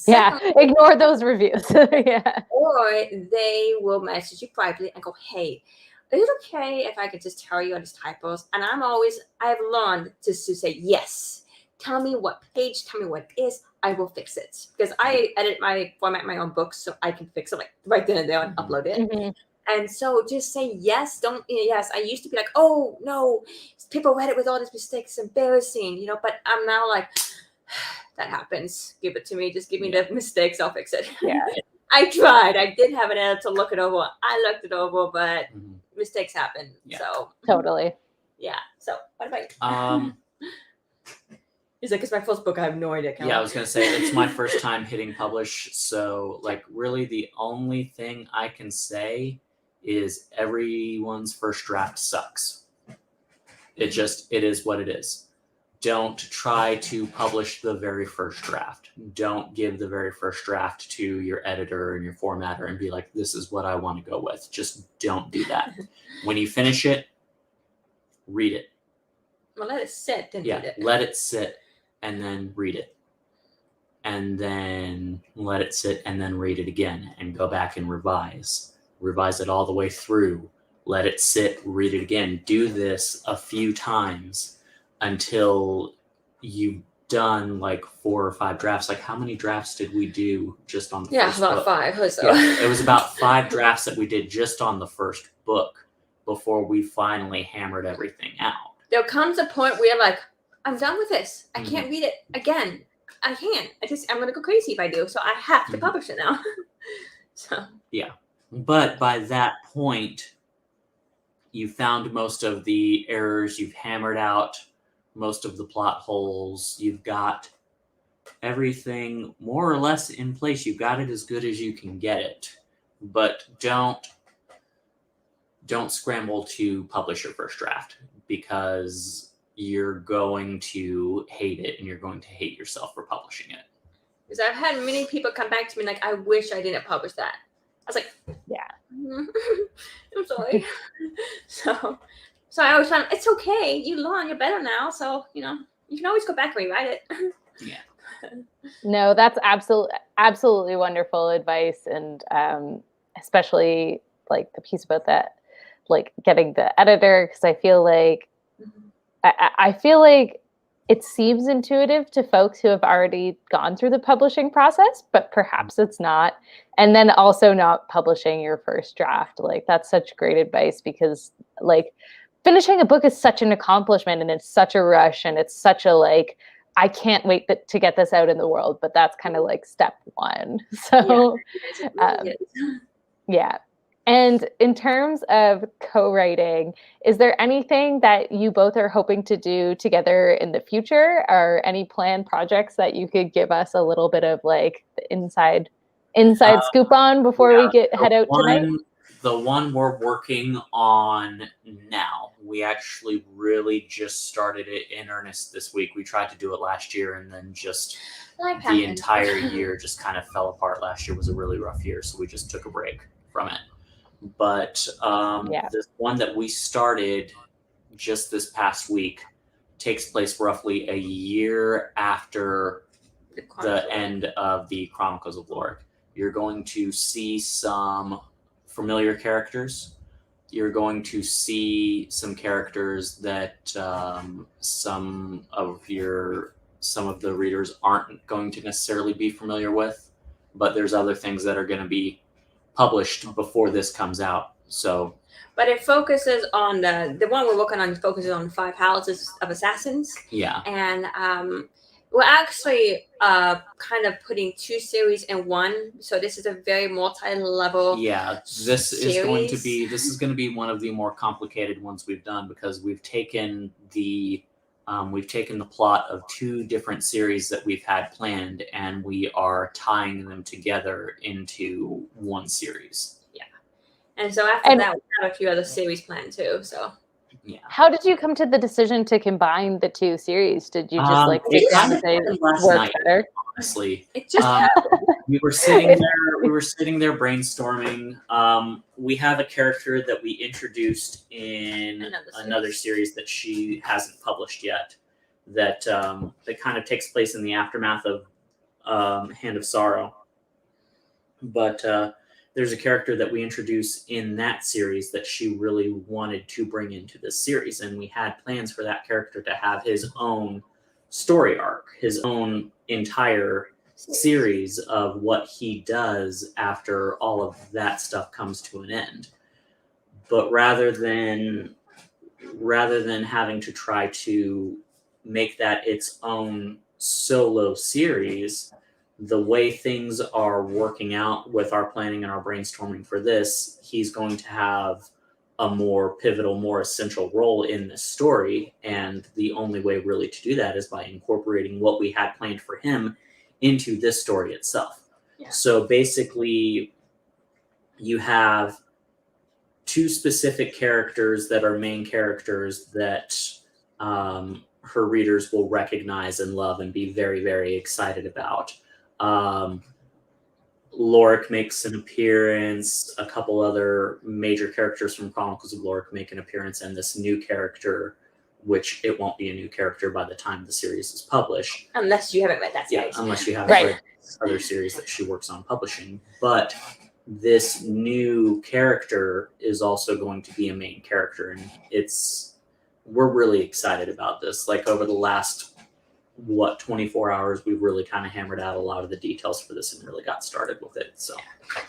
Yeah,
Secondly,
ignore those reviews. Yeah.
or they will message you privately and go, hey, is it okay if I could just tell you on these typos? And I've learned just to say, yes, tell me what page, tell me what it is, I will fix it. Because I format my own books so I can fix it like right then and there and upload it.
Mhm.
And so just say yes, yes. I used to be like, oh no, people read it with all these mistakes, it's embarrassing, but I'm now like, that happens. Give it to me. Just give me the mistakes. I'll fix it.
Yeah.
I tried. I did have an editor to look it over. I looked it over, but mistakes happen.
Yeah.
So
Totally.
yeah. So what about you? He's like, it's my first book. I have no idea.
Yeah, I was gonna say it's my first time hitting publish, so like really the only thing I can say is everyone's first draft sucks. It is what it is. Don't try to publish the very first draft. Don't give the very first draft to your editor and your formatter and be like, this is what I want to go with. Just don't do that. When you finish it, read it.
Well, let it sit and read it.
Let it sit and then read it. And then let it sit and then read it again and go back and revise. Revise it all the way through. Let it sit, read it again. Do this a few times until you've done like 4 or 5 drafts. Like how many drafts did we do just on the first book?
About 5 or so.
Yeah, it was about 5 drafts that we did just on the first book before we finally hammered everything out.
There comes a point where you're like, I'm done with this. I can't read it again. I can't. I'm going to go crazy if I do. So I have to publish it now. So
yeah. But by that point, you found most of the errors, you've hammered out most of the plot holes, you've got everything more or less in place. You've got it as good as you can get it. But don't scramble to publish your first draft because you're going to hate it and you're going to hate yourself for publishing it.
Because I've had many people come back to me like, I wish I didn't publish that. I was like, yeah, I'm sorry. So I always found it's okay. You learn, you're better now. So, you can always go back and rewrite it.
Yeah.
No, that's absolutely wonderful advice. And especially like the piece about that, like getting the editor, because I feel like, I feel like it seems intuitive to folks who have already gone through the publishing process, but perhaps it's not. And then also not publishing your first draft. Like that's such great advice because like finishing a book is such an accomplishment and it's such a rush and it's such a like, I can't wait to get this out in the world, but that's kind of like step 1. So yeah. And in terms of co-writing, is there anything that you both are hoping to do together in the future, or any planned projects that you could give us a little bit of like the inside scoop on before we head out tonight?
The one we're working on now, we actually really just started it in earnest this week. We tried to do it last year and then just the entire year just kind of fell apart. Last year was a really rough year, so we just took a break from it. But this one that we started just this past week takes place roughly a year after the end of the Chronicles of Lorick. You're going to see some familiar characters. You're going to see some characters that some of the readers aren't going to necessarily be familiar with, but there's other things that are going to be published before this comes out. So,
but it focuses on the one we're working on focuses on 5 houses of assassins.
Yeah, and
we're actually kind of putting 2 series in one. So this is a very multi-level.
Yeah, this is going to be one of the more complicated ones we've done because we've taken the plot of 2 different series that we've had planned, and we are tying them together into one series.
Yeah. And so after that, we have a few other series planned too. So
yeah.
How did you come to the decision to combine the 2 series? Did you just sit down and say work better?
Honestly,
it just
we were sitting there brainstorming. We have a character that we introduced in another series that she hasn't published yet that that kind of takes place in the aftermath of Hand of Sorrow. But there's a character that we introduce in that series that she really wanted to bring into this series, and we had plans for that character to have his own story arc, his own entire series of what he does after all of that stuff comes to an end. But rather than having to try to make that its own solo series, the way things are working out with our planning and our brainstorming for this, he's going to have a more pivotal, more essential role in this story. And the only way really to do that is by incorporating what we had planned for him into this story itself.
Yeah.
So basically, you have two specific characters that are main characters that her readers will recognize and love and be very, very excited about. Lorik makes an appearance, a couple other major characters from Chronicles of Lorik make an appearance, and this new character, which it won't be a new character by the time the series is published.
Unless you haven't read that series.
Yeah, unless you haven't read other series that she works on publishing. But this new character is also going to be a main character, and we're really excited about this. Like, over the last 24 hours, we've really kind of hammered out a lot of the details for this and really got started with it. So,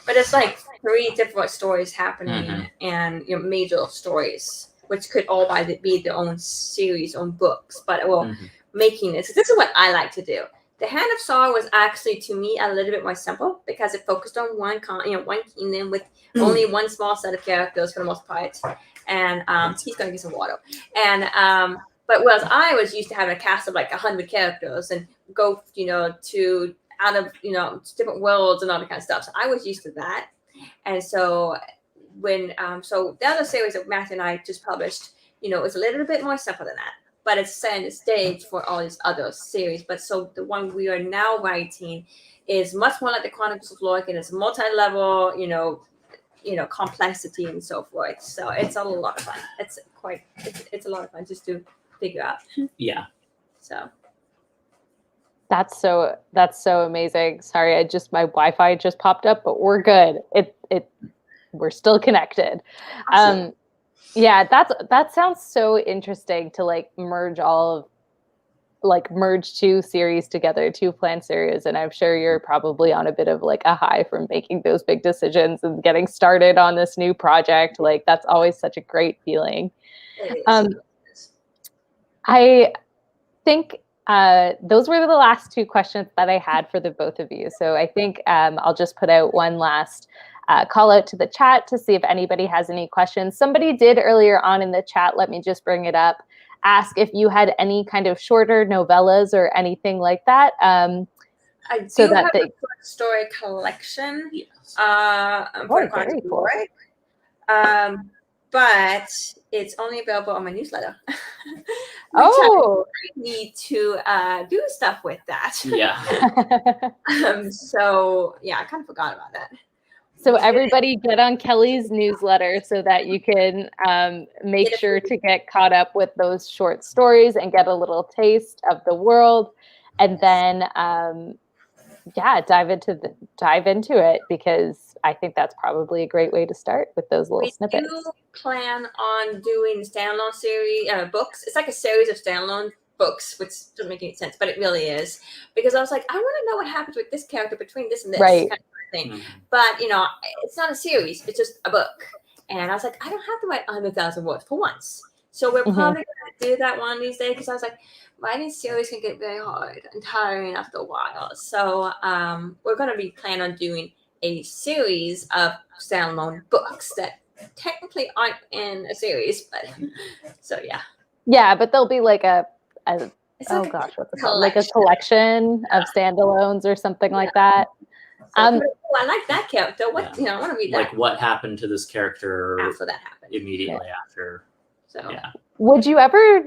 but it's like 3 different stories happening, and major stories, which could all be their own series, own books. But making this is what I like to do. The Hand of Sorrow was actually, to me, a little bit more simple because it focused on one kingdom with only one small set of characters for the most part. And he's going to get some water. And but whereas I was used to having a cast of like 100 characters and go, to out of different worlds and all that kind of stuff. So I was used to that. And so when so the other series that Matthew and I just published, is a little bit more simple than that. But it's setting the stage for all these other series. But so the one we are now writing is much more like the Chronicles of Lorik, and it's multi-level, complexity and so forth. So it's a lot of fun. It's a lot of fun just to figure out.
Yeah.
So
that's so amazing. Sorry, my Wi-Fi just popped up, but we're good. We're still connected.
Awesome.
Yeah, that sounds so interesting to merge 2 series together, 2 planned series. And I'm sure you're probably on a bit of like a high from making those big decisions and getting started on this new project. Like, that's always such a great feeling.
It is.
I think those were the last 2 questions that I had for the both of you. So I think I'll just put out one last call out to the chat to see if anybody has any questions. Somebody did earlier on in the chat, let me just bring it up, ask if you had any kind of shorter novellas or anything like that.
I do have a short story collection.
Yes.
Very cool.
But it's only available on my newsletter.
Oh,
I need to do stuff with that.
Yeah.
So yeah, I kind of forgot about that.
So everybody get on Kelly's newsletter so that you can make sure to get caught up with those short stories and get a little taste of the world, and then dive into it, because I think that's probably a great way to start with those little snippets.
We do plan on doing standalone series books. It's like a series of standalone books, which doesn't make any sense, but it really is, because I was like, I want to know what happens with this character between this and this kind of thing. But it's not a series, it's just a book. And I was like, I don't have to write 100,000 words for once. So we're probably going to do that one of these days, because I was like, writing series can get very hard and tiring after a while. So we're going to be planning on doing a series of standalone books that technically aren't in a series, but so yeah, but they'll be like what's it called? Like a collection of standalones or something like that. So, I like that character. I want to read that.
Like, what happened to this character
after that happened?
Immediately after.
So yeah.
Would you ever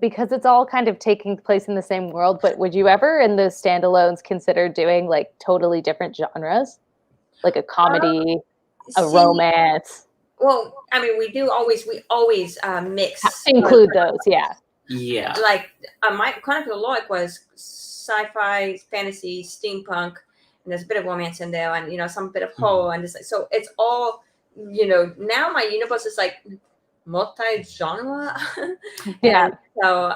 because it's all kind of taking place in the same world, but would you ever in those standalones consider doing like totally different genres, like a comedy, a romance?
Well, I mean, we always mix.
Include those, yeah.
Yeah.
Like my Chronicle of Loic was sci-fi, fantasy, steampunk, and there's a bit of romance in there, and some bit of horror, and so it's all now my universe is like multi-genre.
Yeah.
And so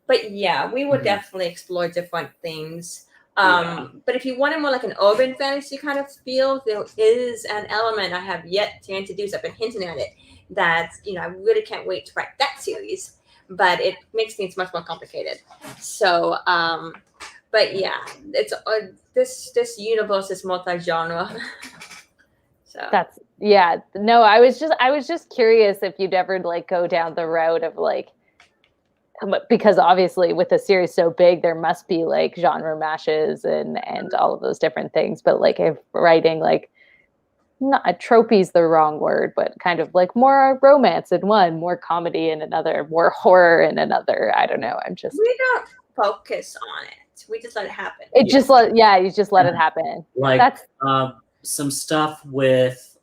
but yeah, we would definitely explore different things. But if you wanted more like an urban fantasy kind of feel, there is an element I have yet to introduce. I've been hinting at it that I really can't wait to write that series, but it makes things much more complicated. So but yeah, it's this universe is multi-genre. So
That's no, I was just curious if you'd ever like go down the road of like, because obviously with a series so big there must be like genre mashes and all of those different things, but like if writing like, not a tropey's the wrong word, but kind of like more romance in one, more comedy in another, more horror in another. I don't know.
We don't focus on it. We just let it happen.
You just let it happen.
Like
That's
some stuff with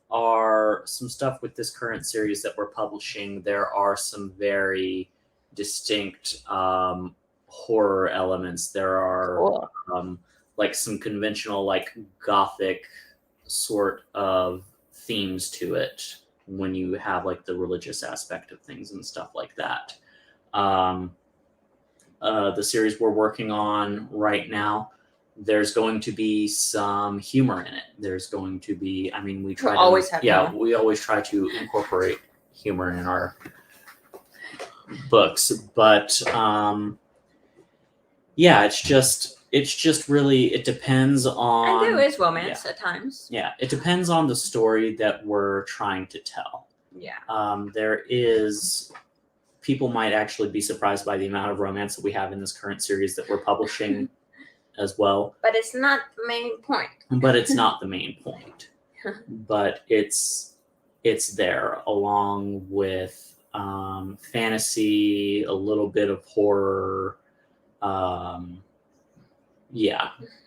this current series that we're publishing. There are some very distinct horror elements. There are like some conventional like gothic sort of themes to it when you have like the religious aspect of things and stuff like that. The series we're working on right now, there's going to be some humor in it. There's going to be, we always try to incorporate humor in our books, but it's just really, it depends on,
and there is romance at times.
Yeah, it depends on the story that we're trying to tell. There is, people might actually be surprised by the amount of romance that we have in this current series that we're publishing as well.
But it's not the main point.
But it's there along with fantasy, a little bit of horror.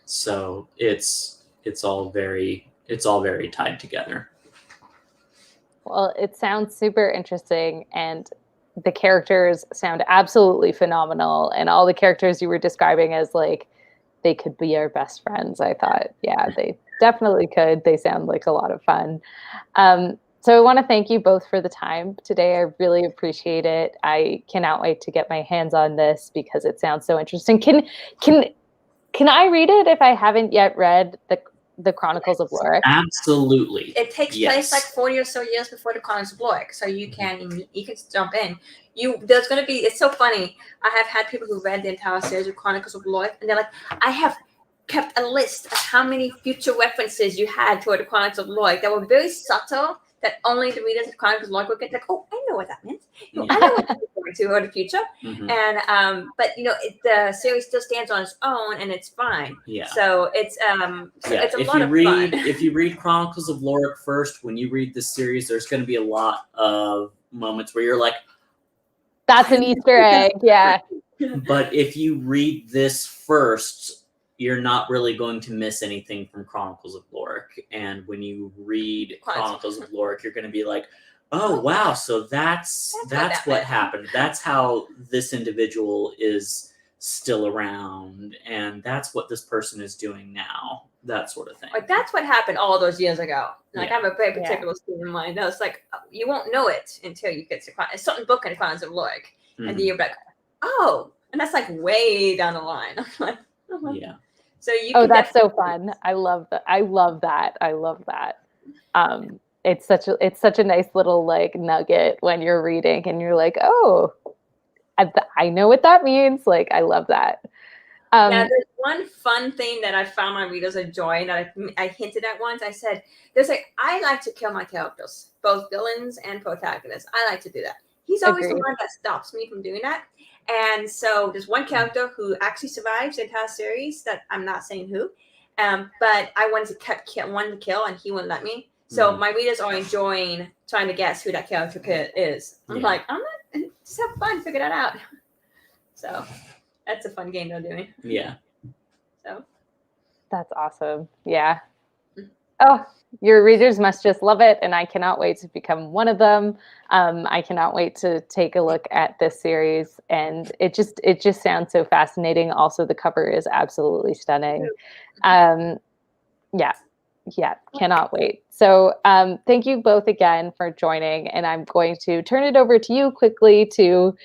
So it's all very tied together.
Well, it sounds super interesting, and the characters sound absolutely phenomenal, and all the characters you were describing as like they could be our best friends. I thought, yeah, they definitely could. They sound like a lot of fun. So I want to thank you both for the time today. I really appreciate it. I cannot wait to get my hands on this because it sounds so interesting. Can I read it if I haven't yet read the Chronicles of Loic?
Absolutely.
It takes place like 40 or so years before the Chronicles of Loic, so you can jump in. There's going to be, it's so funny. I have had people who read the entire series of Chronicles of Loic, and they're like, I have kept a list of how many future references you had toward the Chronicles of Loic that were very subtle, that only the readers of Chronicles of Loic would get like, oh, I know what that meant. I know what that's referring to or the future. And but the series still stands on its own, and it's fine. So it's it's a lot of fun.
If you read Chronicles of Loic first, when you read this series, there's going to be a lot of moments where you're like,
that's an Easter egg. Yeah.
But if you read this first, you're not really going to miss anything from Chronicles of Loic. And when you read Chronicles of Loic, you're going to be like, oh, wow, so that's what happened. That's how this individual is still around, and that's what this person is doing now, that sort of thing.
Like, that's what happened all those years ago. Like, I have a very particular student in mind. I was like, you won't know it until you get to a certain book in Chronicles of Loic. And then you're like, oh, and that's like way down the line. I'm like,
yeah.
So you
that's so fun. I love that. I love that. It's such a nice little like nugget when you're reading and you're like, oh, I know what that means. Like, I love that.
Now, there's one fun thing that I found my readers enjoy that I hinted at once. I said, I like to kill my characters, both villains and protagonists. I like to do that. He's always the one that stops me from doing that. And so there's one character who actually survives the entire series that I'm not saying who, but I wanted to kill, and he wouldn't let me. So my readers are enjoying trying to guess who that character is. I'm like, I'm not, just have fun, figure that out. So that's a fun game they're doing.
Yeah.
So
that's awesome. Yeah. Oh, your readers must just love it, and I cannot wait to become one of them. I cannot wait to take a look at this series, and it just sounds so fascinating. Also, the cover is absolutely stunning. Yeah, cannot wait. So thank you both again for joining, and I'm going to turn it over to you quickly to,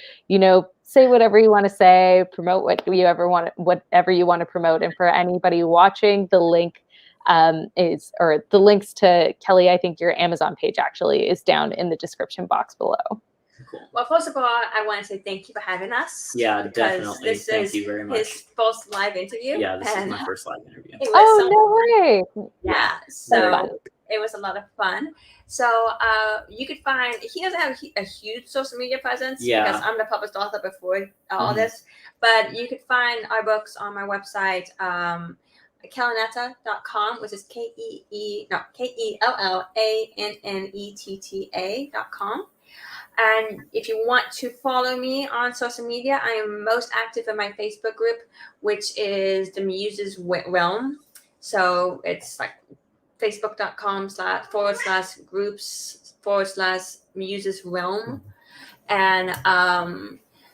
say whatever you want to say, promote whatever you want to promote, and for anybody watching, the link the links to Kelly, I think your Amazon page actually is down in the description box below.
Cool.
Well, first of all, I want to say thank you for having us.
Yeah, definitely. Thank you very much.
His first live interview.
Yeah, this is my first live interview.
No way.
Yeah, so it was a lot of fun. So you could find, he doesn't have a huge social media presence because I'm the published author before all this, but you could find our books on my website, kellanetta.com, which is KELLANNETTA.com. And if you want to follow me on social media, I am most active in my Facebook group, which is the Muses Realm. So it's like facebook.com/groups/Muses Realm. And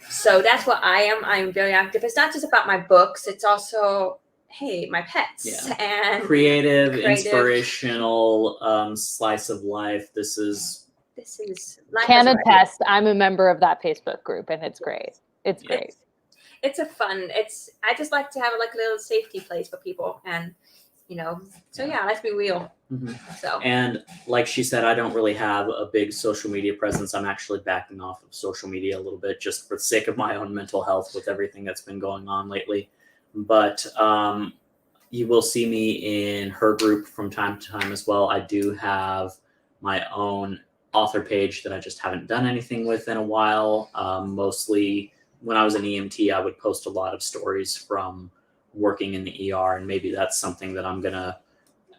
so that's what I am. I'm very active. It's not just about my books. It's also, hey, my pets and
creative, inspirational slice of life. This is
can attest. I'm a member of that Facebook group, and it's great. It's great.
It's a fun. I just like to have like a little safety place for people, and let's be real. So,
and like she said, I don't really have a big social media presence. I'm actually backing off of social media a little bit just for the sake of my own mental health with everything that's been going on lately. But you will see me in her group from time to time as well. I do have my own author page that I just haven't done anything with in a while. Mostly when I was an EMT, I would post a lot of stories from working in the ER, and maybe that's something that I'm gonna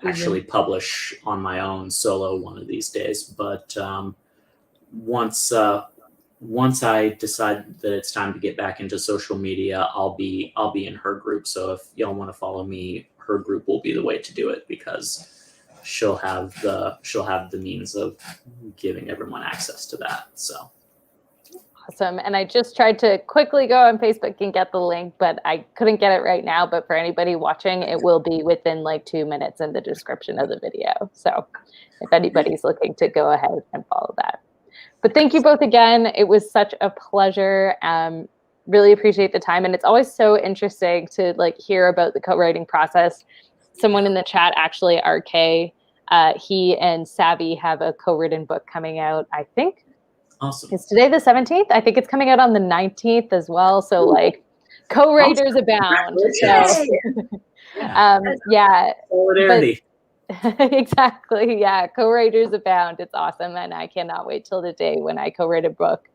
actually publish on my own solo one of these days. But once I decide that it's time to get back into social media, I'll be in her group. So if y'all want to follow me, her group will be the way to do it, because she'll have the means of giving everyone access to that. So
awesome. And I just tried to quickly go on Facebook and get the link, but I couldn't get it right now. But for anybody watching, it will be within like 2 minutes in the description of the video. So if anybody's looking to go ahead and follow that. But thank you both again. It was such a pleasure. Really appreciate the time. And it's always so interesting to like hear about the co-writing process. Someone in the chat, actually, RK, he and Savvy have a co-written book coming out, I think.
Awesome.
It's today the 17th. I think it's coming out on the 19th as well. So like co-writers abound. So,
Solidarity.
Exactly. Yeah. Co-writers abound. It's awesome. And I cannot wait till the day when I co-write a book.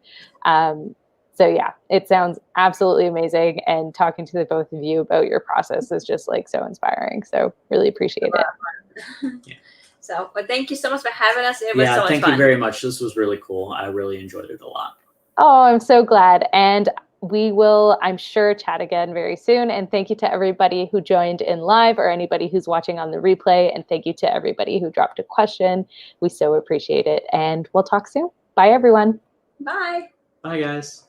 So yeah, it sounds absolutely amazing. And talking to the both of you about your process is just like so inspiring. So really appreciate it.
So, but thank you so much for having us. It was so much
thank
fun.
you very much. This was really cool. I really enjoyed it a lot.
Oh, I'm so glad. And we will, I'm sure, chat again very soon. And thank you to everybody who joined in live or anybody who's watching on the replay. And thank you to everybody who dropped a question. We so appreciate it. And we'll talk soon. Bye, everyone.
Bye.
Bye, guys.